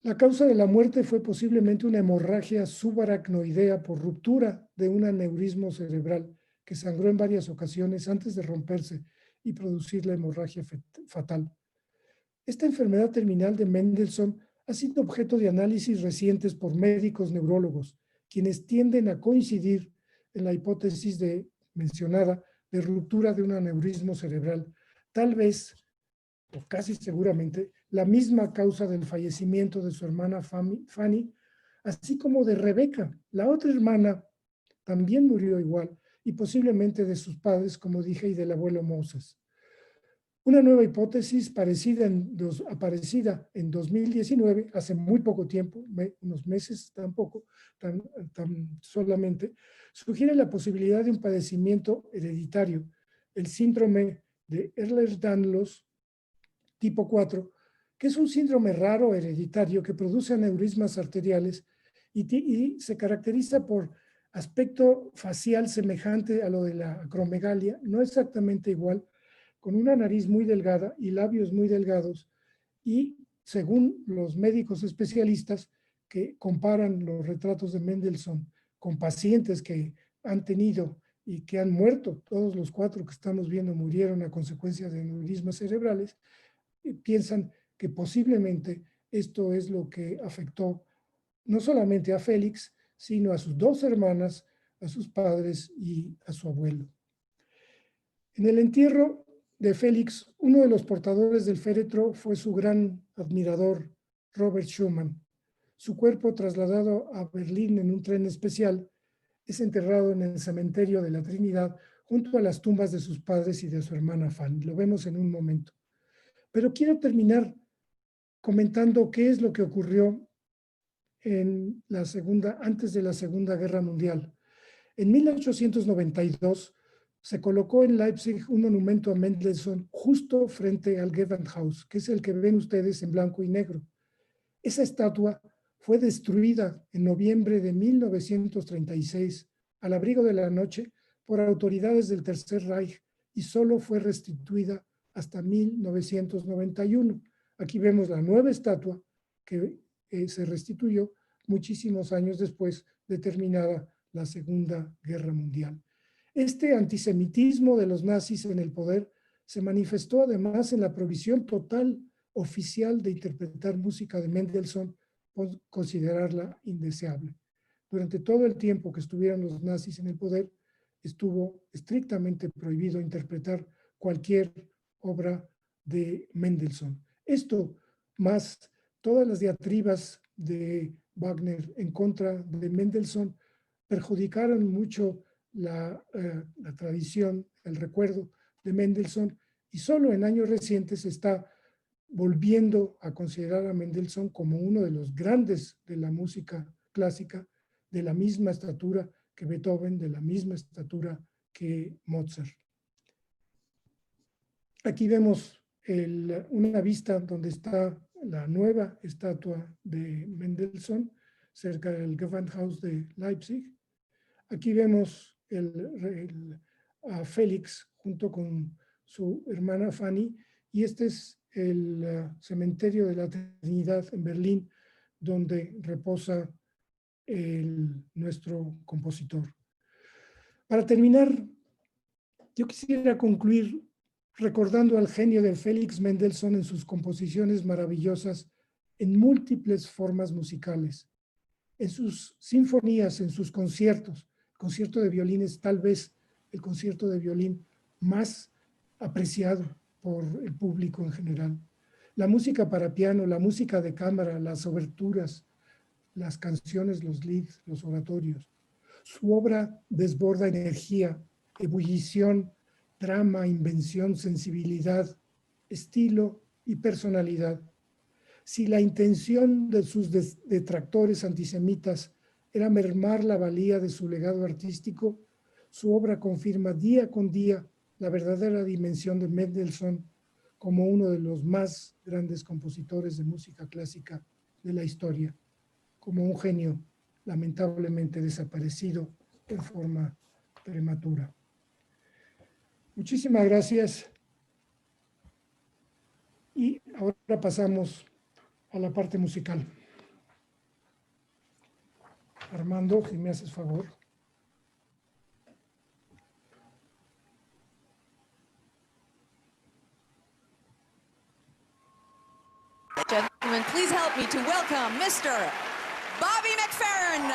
la causa de la muerte fue posiblemente una hemorragia subaracnoidea por ruptura de un aneurismo cerebral que sangró en varias ocasiones antes de romperse y producir la hemorragia fatal. Esta enfermedad terminal de Mendelssohn ha sido objeto de análisis recientes por médicos neurólogos, quienes tienden a coincidir en la hipótesis mencionada de ruptura de un aneurismo cerebral, tal vez, o casi seguramente, la misma causa del fallecimiento de su hermana Fanny, así como de Rebeca. La otra hermana también murió igual, y posiblemente de sus padres, como dije, y del abuelo Moses. Una nueva hipótesis aparecida en 2019, hace muy poco tiempo, unos meses tampoco, tan solamente, sugiere la posibilidad de un padecimiento hereditario, el síndrome de Ehlers-Danlos tipo 4, que es un síndrome raro hereditario que produce aneurismas arteriales y se caracteriza por aspecto facial semejante a lo de la acromegalia, no exactamente igual, con una nariz muy delgada y labios muy delgados, y según los médicos especialistas que comparan los retratos de Mendelssohn con pacientes que han tenido y que han muerto, todos los 4 que estamos viendo murieron a consecuencia de aneurismas cerebrales, piensan que posiblemente esto es lo que afectó no solamente a Félix, sino a sus 2 hermanas, a sus padres y a su abuelo. En el entierro de Félix, uno de los portadores del féretro fue su gran admirador, Robert Schumann. Su cuerpo, trasladado a Berlín en un tren especial, es enterrado en el cementerio de la Trinidad junto a las tumbas de sus padres y de su hermana Fanny. Lo vemos en un momento. Pero quiero terminar comentando qué es lo que ocurrió antes de la Segunda Guerra Mundial. En 1892 se colocó en Leipzig un monumento a Mendelssohn justo frente al Gewandhaus, que es el que ven ustedes en blanco y negro. Esa estatua fue destruida en noviembre de 1936 al abrigo de la noche por autoridades del Tercer Reich y solo fue restituida hasta 1991. Aquí vemos la nueva estatua que se restituyó muchísimos años después de terminada la Segunda Guerra Mundial. Este antisemitismo de los nazis en el poder se manifestó además en la prohibición total oficial de interpretar música de Mendelssohn por considerarla indeseable. Durante todo el tiempo que estuvieron los nazis en el poder, estuvo estrictamente prohibido interpretar cualquier obra de Mendelssohn. Esto, más todas las diatribas de Wagner en contra de Mendelssohn, perjudicaron mucho la tradición, el recuerdo de Mendelssohn, y solo en años recientes se está volviendo a considerar a Mendelssohn como uno de los grandes de la música clásica, de la misma estatura que Beethoven, de la misma estatura que Mozart. Aquí vemos una vista donde está la nueva estatua de Mendelssohn, cerca del Gewandhaus de Leipzig. Aquí vemos a Félix junto con su hermana Fanny, y este es el cementerio de la Trinidad en Berlín, donde reposa nuestro compositor. Para terminar, yo quisiera concluir recordando al genio de Félix Mendelssohn en sus composiciones maravillosas en múltiples formas musicales, en sus sinfonías, en sus conciertos. El concierto de violín es tal vez el concierto de violín más apreciado por el público en general. La música para piano, la música de cámara, las oberturas, las canciones, los lieds, los oratorios. Su obra desborda energía, ebullición, drama, invención, sensibilidad, estilo y personalidad. Si la intención de sus detractores antisemitas era mermar la valía de su legado artístico, su obra confirma día con día la verdadera dimensión de Mendelssohn como uno de los más grandes compositores de música clásica de la historia, como un genio lamentablemente desaparecido en forma prematura. Muchísimas gracias. Y ahora pasamos a la parte musical. Armando, si me haces favor. Gentlemen, please help me to welcome Mr. Bobby McFerrin.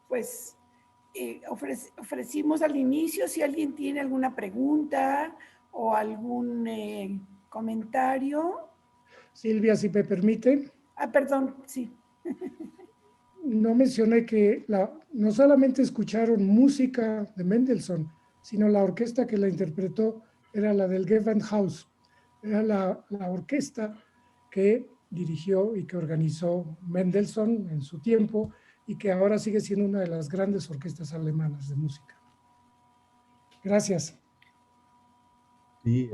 Pues ofrecimos al inicio si alguien tiene alguna pregunta o algún comentario. Silvia, si me permite. Perdón, sí. No mencioné que no solamente escucharon música de Mendelssohn, sino la orquesta que la interpretó era la del Gewandhaus. Era la orquesta que dirigió y que organizó Mendelssohn en su tiempo y que ahora sigue siendo una de las grandes orquestas alemanas de música. Gracias. Sí,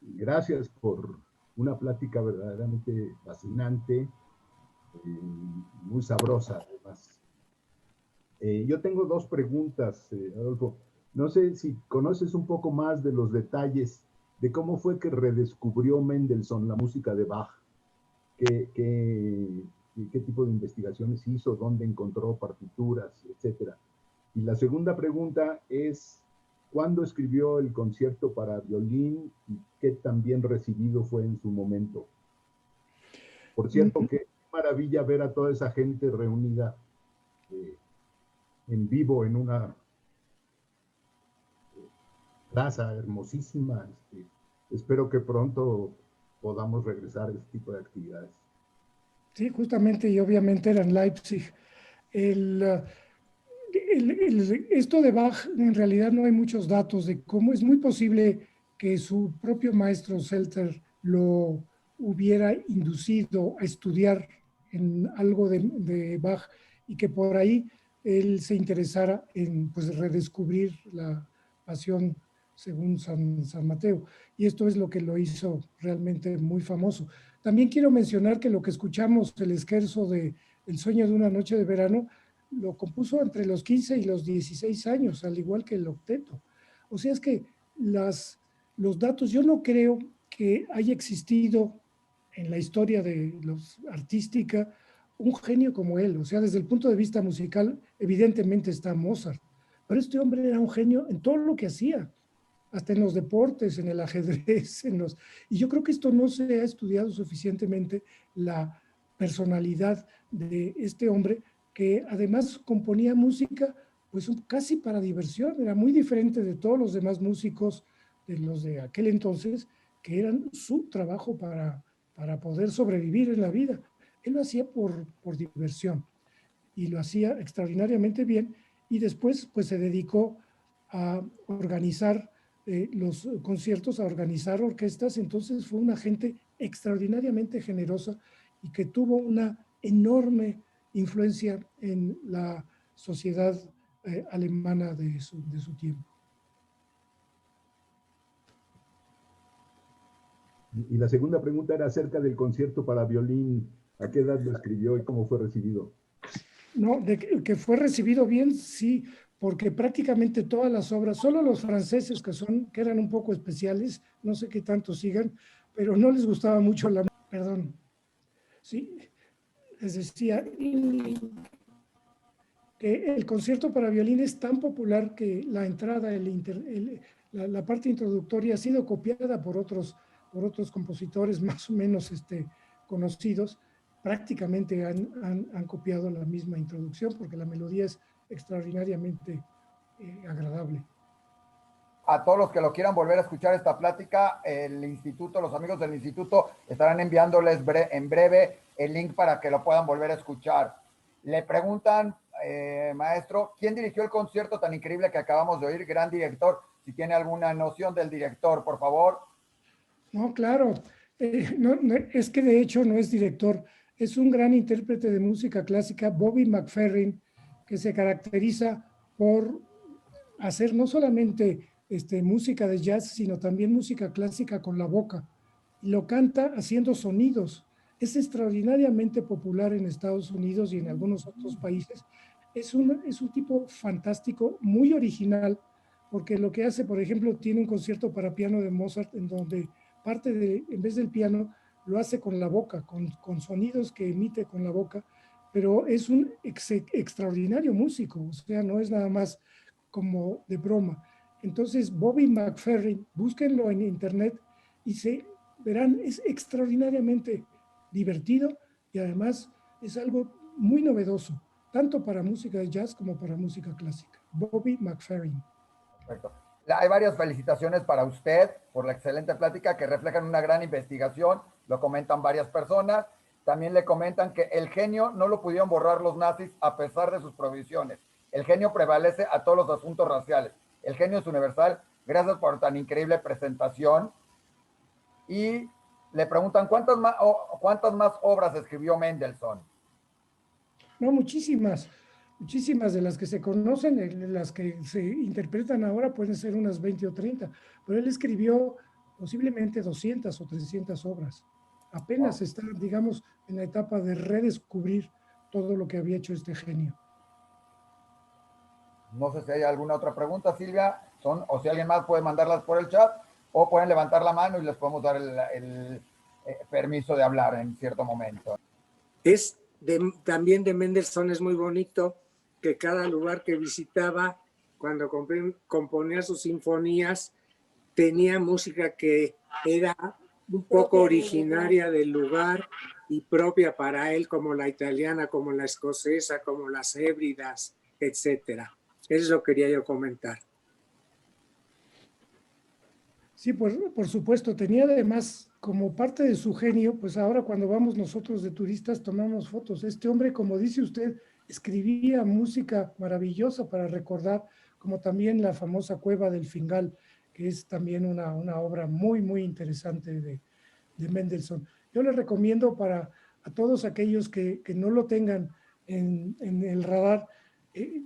gracias por una plática verdaderamente fascinante, muy sabrosa además. Yo tengo dos preguntas, Adolfo. No sé si conoces un poco más de los detalles de cómo fue que redescubrió Mendelssohn la música de Bach. ¿Qué tipo de investigaciones hizo? ¿Dónde encontró partituras, etcétera? Y la segunda pregunta es, ¿cuándo escribió el concierto para violín y qué tan bien recibido fue en su momento? Por cierto, qué maravilla ver a toda esa gente reunida en vivo en una plaza hermosísima. Espero que pronto podamos regresar a este tipo de actividades. Sí, justamente y obviamente era en Leipzig. Esto de Bach, en realidad no hay muchos datos de cómo es muy posible que su propio maestro Zelter lo hubiera inducido a estudiar en algo de Bach y que por ahí él se interesara en pues, redescubrir la pasión según San Mateo. Y esto es lo que lo hizo realmente muy famoso. También quiero mencionar que lo que escuchamos, el scherzo de El sueño de una noche de verano, lo compuso entre los 15 y los 16 años, al igual que el octeto. O sea, es que los datos, yo no creo que haya existido en la historia de los artística un genio como él. O sea, desde el punto de vista musical, evidentemente está Mozart, pero este hombre era un genio en todo lo que hacía, hasta en los deportes, en el ajedrez, y yo creo que esto no se ha estudiado suficientemente, la personalidad de este hombre, que además componía música pues casi para diversión, era muy diferente de todos los demás músicos de los de aquel entonces, que eran su trabajo para poder sobrevivir en la vida. Él lo hacía por diversión y lo hacía extraordinariamente bien, y después pues se dedicó a organizar los conciertos, a organizar orquestas. Entonces fue una gente extraordinariamente generosa y que tuvo una enorme influencia en la sociedad alemana de su tiempo. Y la segunda pregunta era acerca del concierto para violín. ¿A qué edad lo escribió y cómo fue recibido? No, de que fue recibido bien, sí, porque prácticamente todas las obras, solo los franceses que eran un poco especiales, no sé qué tanto sigan, pero no les gustaba mucho perdón, sí, les decía que el concierto para violín es tan popular que la entrada, la parte introductoria ha sido copiada por otros compositores más o menos conocidos. Prácticamente han copiado la misma introducción porque la melodía es extraordinariamente agradable. A todos los que lo quieran volver a escuchar esta plática, el instituto, los amigos del instituto estarán enviándoles en breve el link para que lo puedan volver a escuchar. Le preguntan, maestro, ¿quién dirigió el concierto tan increíble que acabamos de oír? Gran director. Si tiene alguna noción del director, por favor. No, claro. No, es que de hecho no es director, es un gran intérprete de música clásica, Bobby McFerrin, que se caracteriza por hacer no solamente música de jazz, sino también música clásica con la boca. Y lo canta haciendo sonidos. Es extraordinariamente popular en Estados Unidos y en algunos otros países. Es un tipo fantástico, muy original, porque lo que hace, por ejemplo, tiene un concierto para piano de Mozart en donde en vez del piano, lo hace con la boca, con sonidos que emite con la boca, pero es un extraordinario músico, o sea, no es nada más como de broma. Entonces, Bobby McFerrin, búsquenlo en internet y verán, es extraordinariamente divertido y además es algo muy novedoso, tanto para música de jazz como para música clásica. Bobby McFerrin. Perfecto. Hay varias felicitaciones para usted por la excelente plática que reflejan una gran investigación, lo comentan varias personas. También le comentan que el genio no lo pudieron borrar los nazis a pesar de sus prohibiciones. El genio prevalece a todos los asuntos raciales. El genio es universal. Gracias por tan increíble presentación. Y le preguntan, ¿cuántas más obras escribió Mendelssohn? No, muchísimas de las que se conocen, las que se interpretan ahora pueden ser unas 20 o 30, pero él escribió posiblemente 200 o 300 obras. Apenas está, digamos, en la etapa de redescubrir todo lo que había hecho este genio. No sé si hay alguna otra pregunta, Silvia, o si alguien más puede mandarlas por el chat, o pueden levantar la mano y les podemos dar el permiso de hablar en cierto momento. También de Mendelssohn es muy bonito que cada lugar que visitaba, cuando componía sus sinfonías, tenía música que era un poco originaria del lugar y propia para él, como la italiana, como la escocesa, como las hébridas, etcétera. Eso lo quería yo comentar. Sí, por supuesto, tenía además como parte de su genio, pues ahora cuando vamos nosotros de turistas tomamos fotos. Este hombre, como dice usted, escribía música maravillosa para recordar, como también la famosa Cueva del Fingal, que es también una obra muy, muy interesante de Mendelssohn. Yo les recomiendo para a todos aquellos que no lo tengan en el radar,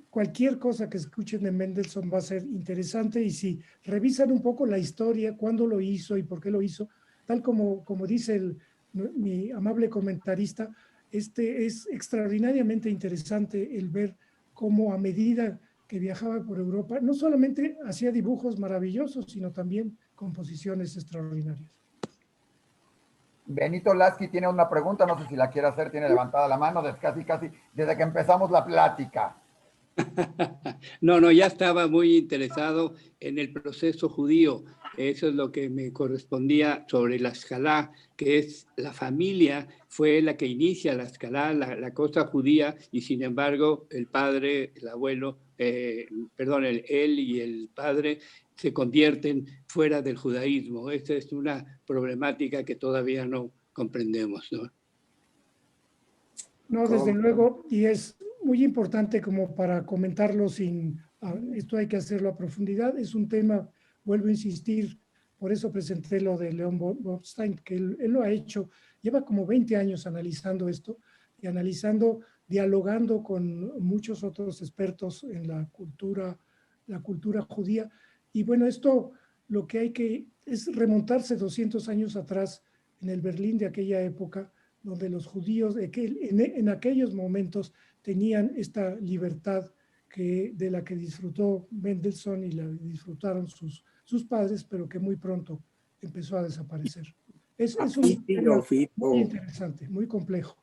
cualquier cosa que escuchen de Mendelssohn va a ser interesante, y si revisan un poco la historia, cuándo lo hizo y por qué lo hizo, tal como dice mi amable comentarista, es extraordinariamente interesante el ver cómo a medida que viajaba por Europa, no solamente hacía dibujos maravillosos, sino también composiciones extraordinarias. Benito Lasky tiene una pregunta, no sé si la quiere hacer, tiene levantada la mano casi desde que empezamos la plática. No, ya estaba muy interesado en el proceso judío. Eso es lo que me correspondía sobre la Escalá, que es la familia, fue la que inicia la Escalá, la cosa judía, y sin embargo el padre, el abuelo, él y el padre se convierten fuera del judaísmo. Esta es una problemática que todavía no comprendemos, ¿no? No, desde luego, y es muy importante como para comentarlo esto hay que hacerlo a profundidad, es un tema, vuelvo a insistir, por eso presenté lo de Leon Bobstein, que él lo ha hecho, lleva como 20 años analizando esto, y dialogando con muchos otros expertos en la cultura judía, y bueno, esto lo que hay que es remontarse 200 años atrás en el Berlín de aquella época, donde los judíos en aquellos momentos tenían esta libertad de la que disfrutó Mendelssohn y la disfrutaron sus padres, pero que muy pronto empezó a desaparecer. Es un tema muy interesante, muy complejo.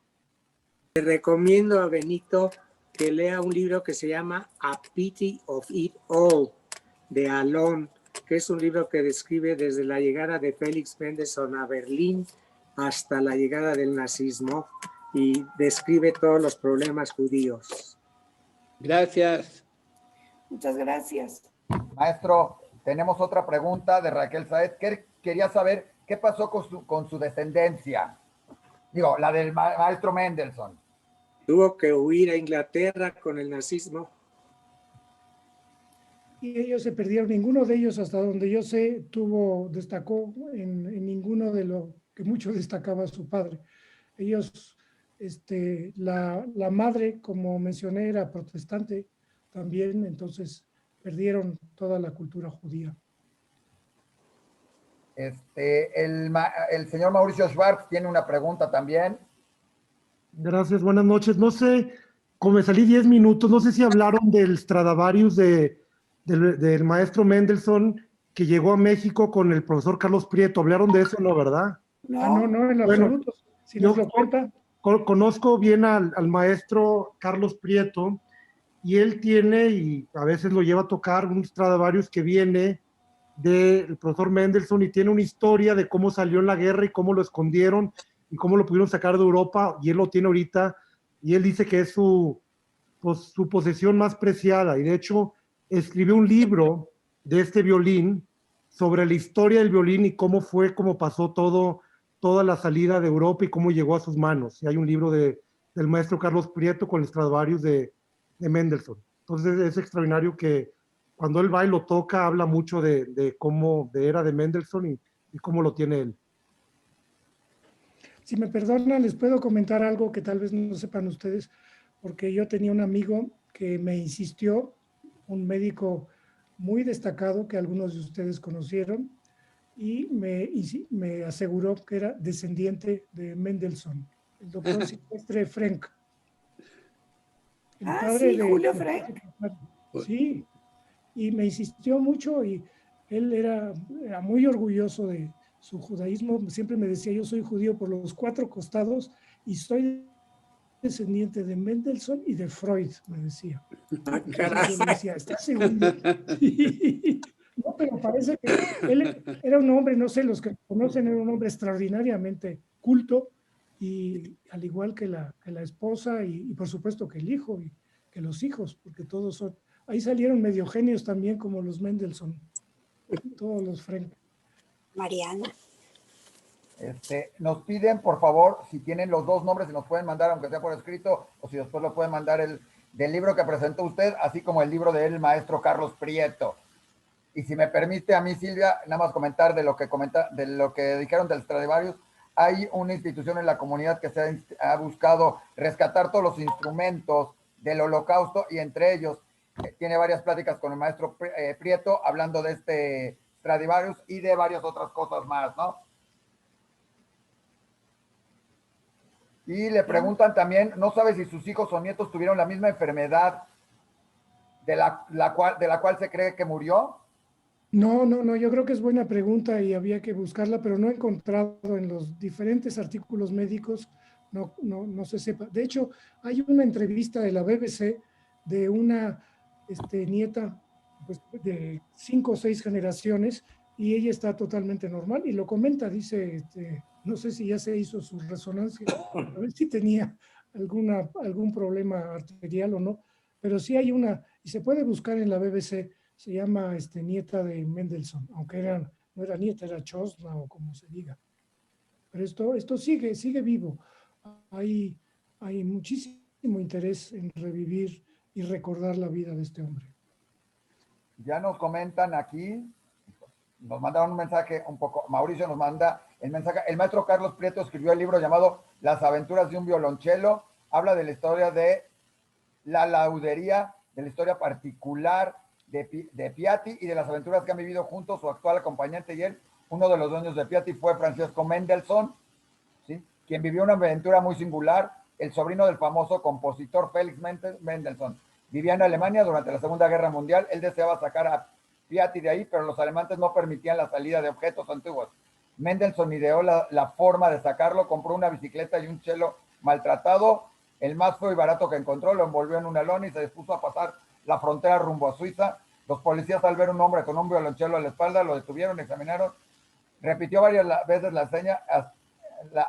Le recomiendo a Benito que lea un libro que se llama A Pity of It All, de Alon, que es un libro que describe desde la llegada de Félix Mendelssohn a Berlín hasta la llegada del nazismo, y describe todos los problemas judíos. Gracias. Muchas gracias. Maestro, tenemos otra pregunta de Raquel Saez, que quería saber qué pasó con su descendencia. Digo, la del maestro Mendelssohn. Tuvo que huir a Inglaterra con el nazismo. Y ellos se perdieron, ninguno de ellos, hasta donde yo sé, destacó en ninguno de lo que mucho destacaba su padre. Ellos, la madre, como mencioné, era protestante también, entonces perdieron toda la cultura judía. El señor Mauricio Schwartz tiene una pregunta también. Gracias, buenas noches. No sé, como me salí 10 minutos, no sé si hablaron del Stradivarius del maestro Mendelssohn que llegó a México con el profesor Carlos Prieto. ¿Hablaron de eso, no, verdad? No, en absoluto. Si nos lo cuenta. Conozco bien al maestro Carlos Prieto, y él tiene, y a veces lo lleva a tocar, un Stradivarius que viene del profesor Mendelssohn, y tiene una historia de cómo salió en la guerra y cómo lo escondieron y cómo lo pudieron sacar de Europa, y él lo tiene ahorita, y él dice que es su posesión más preciada, y de hecho escribió un libro de este violín sobre la historia del violín y cómo pasó toda la salida de Europa y cómo llegó a sus manos. Y hay un libro del maestro Carlos Prieto con el Stradivarius de Mendelssohn. Entonces es extraordinario que cuando él va y lo toca, habla mucho de cómo era de Mendelssohn y cómo lo tiene él. Si me perdonan, les puedo comentar algo que tal vez no sepan ustedes, porque yo tenía un amigo que me insistió, un médico muy destacado que algunos de ustedes conocieron, y me aseguró que era descendiente de Mendelssohn, el doctor Silvestre Frank. El padre de Julio Frank. Sí, y me insistió mucho, y él era muy orgulloso de su judaísmo. Siempre me decía: yo soy judío por los 4 costados y soy descendiente de Mendelssohn y de Freud, me decía. Ah, Entonces caray. yo le decía, ¿estás seguro? No, pero parece que él era un hombre, no sé, los que lo conocen, era un hombre extraordinariamente culto, y al igual que la esposa y por supuesto que el hijo y que los hijos, porque todos son, ahí salieron medio genios también como los Mendelssohn, todos los Frank. Mariana. Nos piden, por favor, si tienen los dos nombres, si nos pueden mandar, aunque sea por escrito, o si después lo pueden mandar del libro que presentó usted, así como el libro del maestro Carlos Prieto. Y si me permite a mí, Silvia, nada más comentar de lo que dijeron del Stradivarius. Hay una institución en la comunidad que ha buscado rescatar todos los instrumentos del Holocausto, y entre ellos tiene varias pláticas con el maestro Prieto hablando de este Stradivarius y de varias otras cosas más, ¿no? Y le preguntan también, no sabe si sus hijos o nietos tuvieron la misma enfermedad de la cual se cree que murió. No, yo creo que es buena pregunta y había que buscarla, pero no he encontrado en los diferentes artículos médicos, no se sepa. De hecho, hay una entrevista de la BBC de una nieta, pues, de 5 o 6 generaciones, y ella está totalmente normal y lo comenta, dice, no sé si ya se hizo su resonancia, a ver si tenía algún problema arterial o no, pero sí hay una, y se puede buscar en la BBC. Se llama nieta de Mendelssohn, aunque no era nieta, era Chosna o como se diga. Pero esto sigue vivo. Hay muchísimo interés en revivir y recordar la vida de este hombre. Ya nos comentan aquí, nos mandaron un mensaje un poco, Mauricio nos manda el mensaje, el maestro Carlos Prieto escribió el libro llamado Las aventuras de un violonchelo, habla de la historia de la laudería, de la historia particular de Piatti y de las aventuras que han vivido juntos su actual acompañante y él. Uno de los dueños de Piatti fue Francesco Mendelssohn, ¿sí?, quien vivió una aventura muy singular, el sobrino del famoso compositor Felix Mendelssohn. Vivía en Alemania durante la Segunda Guerra Mundial, él deseaba sacar a Piatti de ahí, pero los alemanes no permitían la salida de objetos antiguos. Mendelssohn ideó la forma de sacarlo, compró una bicicleta y un cello maltratado, el más feo y barato que encontró, lo envolvió en una lona y se dispuso a pasar la frontera rumbo a Suiza. Los policías, al ver un hombre con un violonchelo a la espalda, lo detuvieron, examinaron, repitió varias veces la seña,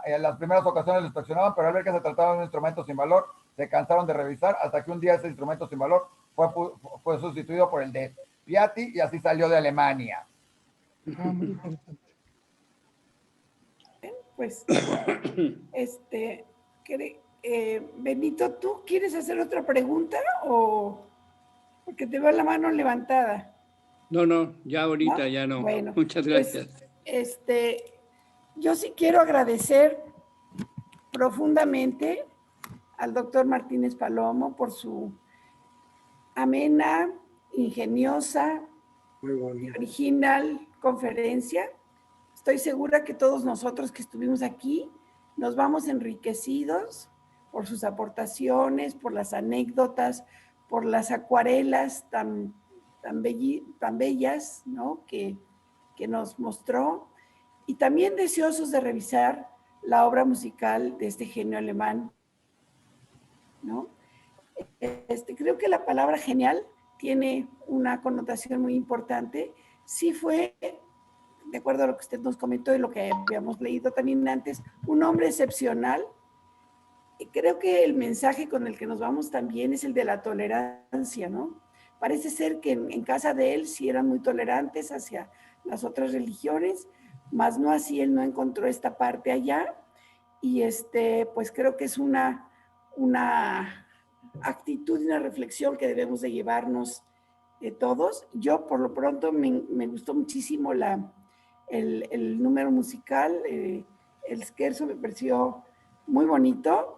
en las primeras ocasiones lo inspeccionaban, pero al ver que se trataba de un instrumento sin valor, se cansaron de revisar, hasta que un día ese instrumento sin valor fue sustituido por el de Piatti, y así salió de Alemania. Muy interesante. Pues, Benito, ¿tú quieres hacer otra pregunta o...? Porque te veo la mano levantada. No, ya ahorita ¿No? ya no. Bueno, muchas gracias. Pues, yo sí quiero agradecer profundamente al doctor Martínez Palomo por su amena, ingeniosa, y original conferencia. Estoy segura que todos nosotros que estuvimos aquí nos vamos enriquecidos por sus aportaciones, por las anécdotas, por las acuarelas tan bellas, ¿no?, que nos mostró, y también deseosos de revisar la obra musical de este genio alemán, ¿no? Creo que la palabra genial tiene una connotación muy importante. Sí fue, de acuerdo a lo que usted nos comentó y lo que habíamos leído también antes, un hombre excepcional. Y creo que el mensaje con el que nos vamos también es el de la tolerancia, ¿no? Parece ser que en casa de él sí eran muy tolerantes hacia las otras religiones, mas no así, él no encontró esta parte allá, y pues creo que es una actitud y una reflexión que debemos de llevarnos todos. Yo por lo pronto me gustó muchísimo el número musical, el scherzo me pareció muy bonito.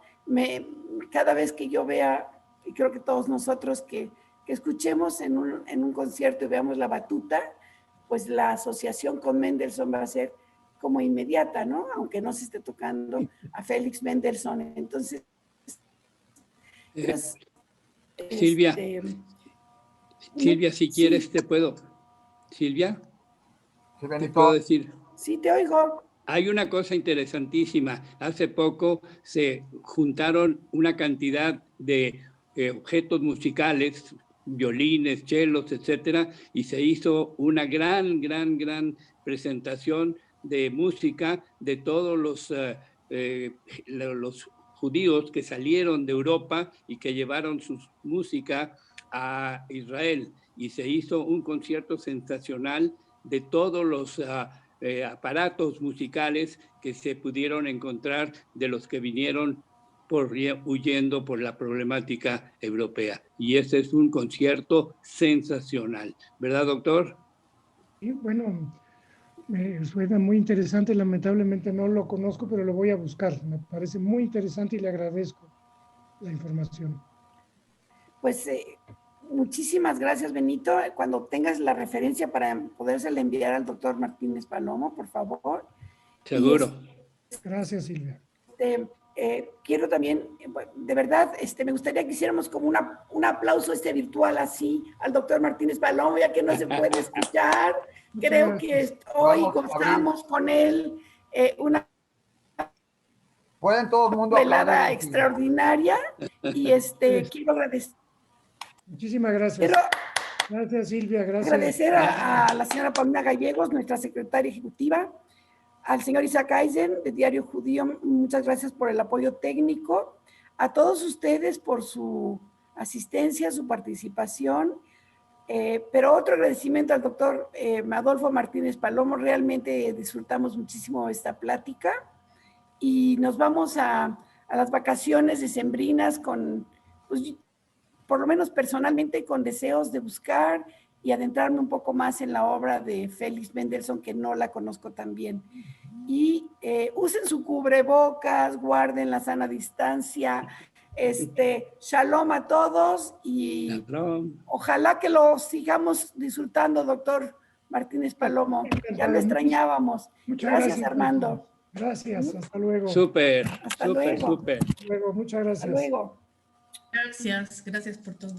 Cada vez que yo vea, y creo que todos nosotros que escuchemos en un concierto y veamos la batuta, pues la asociación con Mendelssohn va a ser como inmediata, ¿no? Aunque no se esté tocando a Félix Mendelssohn. Entonces, Silvia, Silvia, si quieres sí. te puedo. Silvia, Sí, ¿te puedo decir? Sí, te oigo. Hay una cosa interesantísima. Hace poco se juntaron una cantidad de objetos musicales, violines, chelos, etcétera, y se hizo una gran presentación de música de todos los judíos que salieron de Europa y que llevaron su música a Israel. Y se hizo un concierto sensacional de todos los aparatos musicales que se pudieron encontrar de los que vinieron huyendo por la problemática europea. Y ese es un concierto sensacional. ¿Verdad, doctor? Y bueno, me suena muy interesante. Lamentablemente no lo conozco, pero lo voy a buscar. Me parece muy interesante y le agradezco la información. Pues muchísimas gracias, Benito. Cuando tengas la referencia para podérsela enviar al doctor Martínez Palomo, por favor. Seguro. Gracias, Silvia. Quiero también, de verdad, me gustaría que hiciéramos como un aplauso virtual así al doctor Martínez Palomo, ya que no se puede escuchar. Creo que hoy gozamos con él una pueden todo el mundo velada extraordinaria y quiero agradecer. Muchísimas gracias. Gracias, Silvia. Gracias. Agradecer a la señora Paulina Gallegos, nuestra secretaria ejecutiva, al señor Isaac Eisen, de Diario Judío, muchas gracias por el apoyo técnico, a todos ustedes por su asistencia, su participación, pero otro agradecimiento al doctor Adolfo Martínez Palomo. Realmente disfrutamos muchísimo esta plática y nos vamos a las vacaciones decembrinas con, pues, por lo menos personalmente, con deseos de buscar y adentrarme un poco más en la obra de Félix Mendelssohn, que no la conozco tan bien. Y usen su cubrebocas, guarden la sana distancia, shalom a todos y ojalá que lo sigamos disfrutando, doctor Martínez Palomo. Ya lo extrañábamos. Gracias, Armando. Gracias, hasta luego. Súper, hasta luego. Hasta luego, muchas gracias. Hasta luego. Gracias por todo.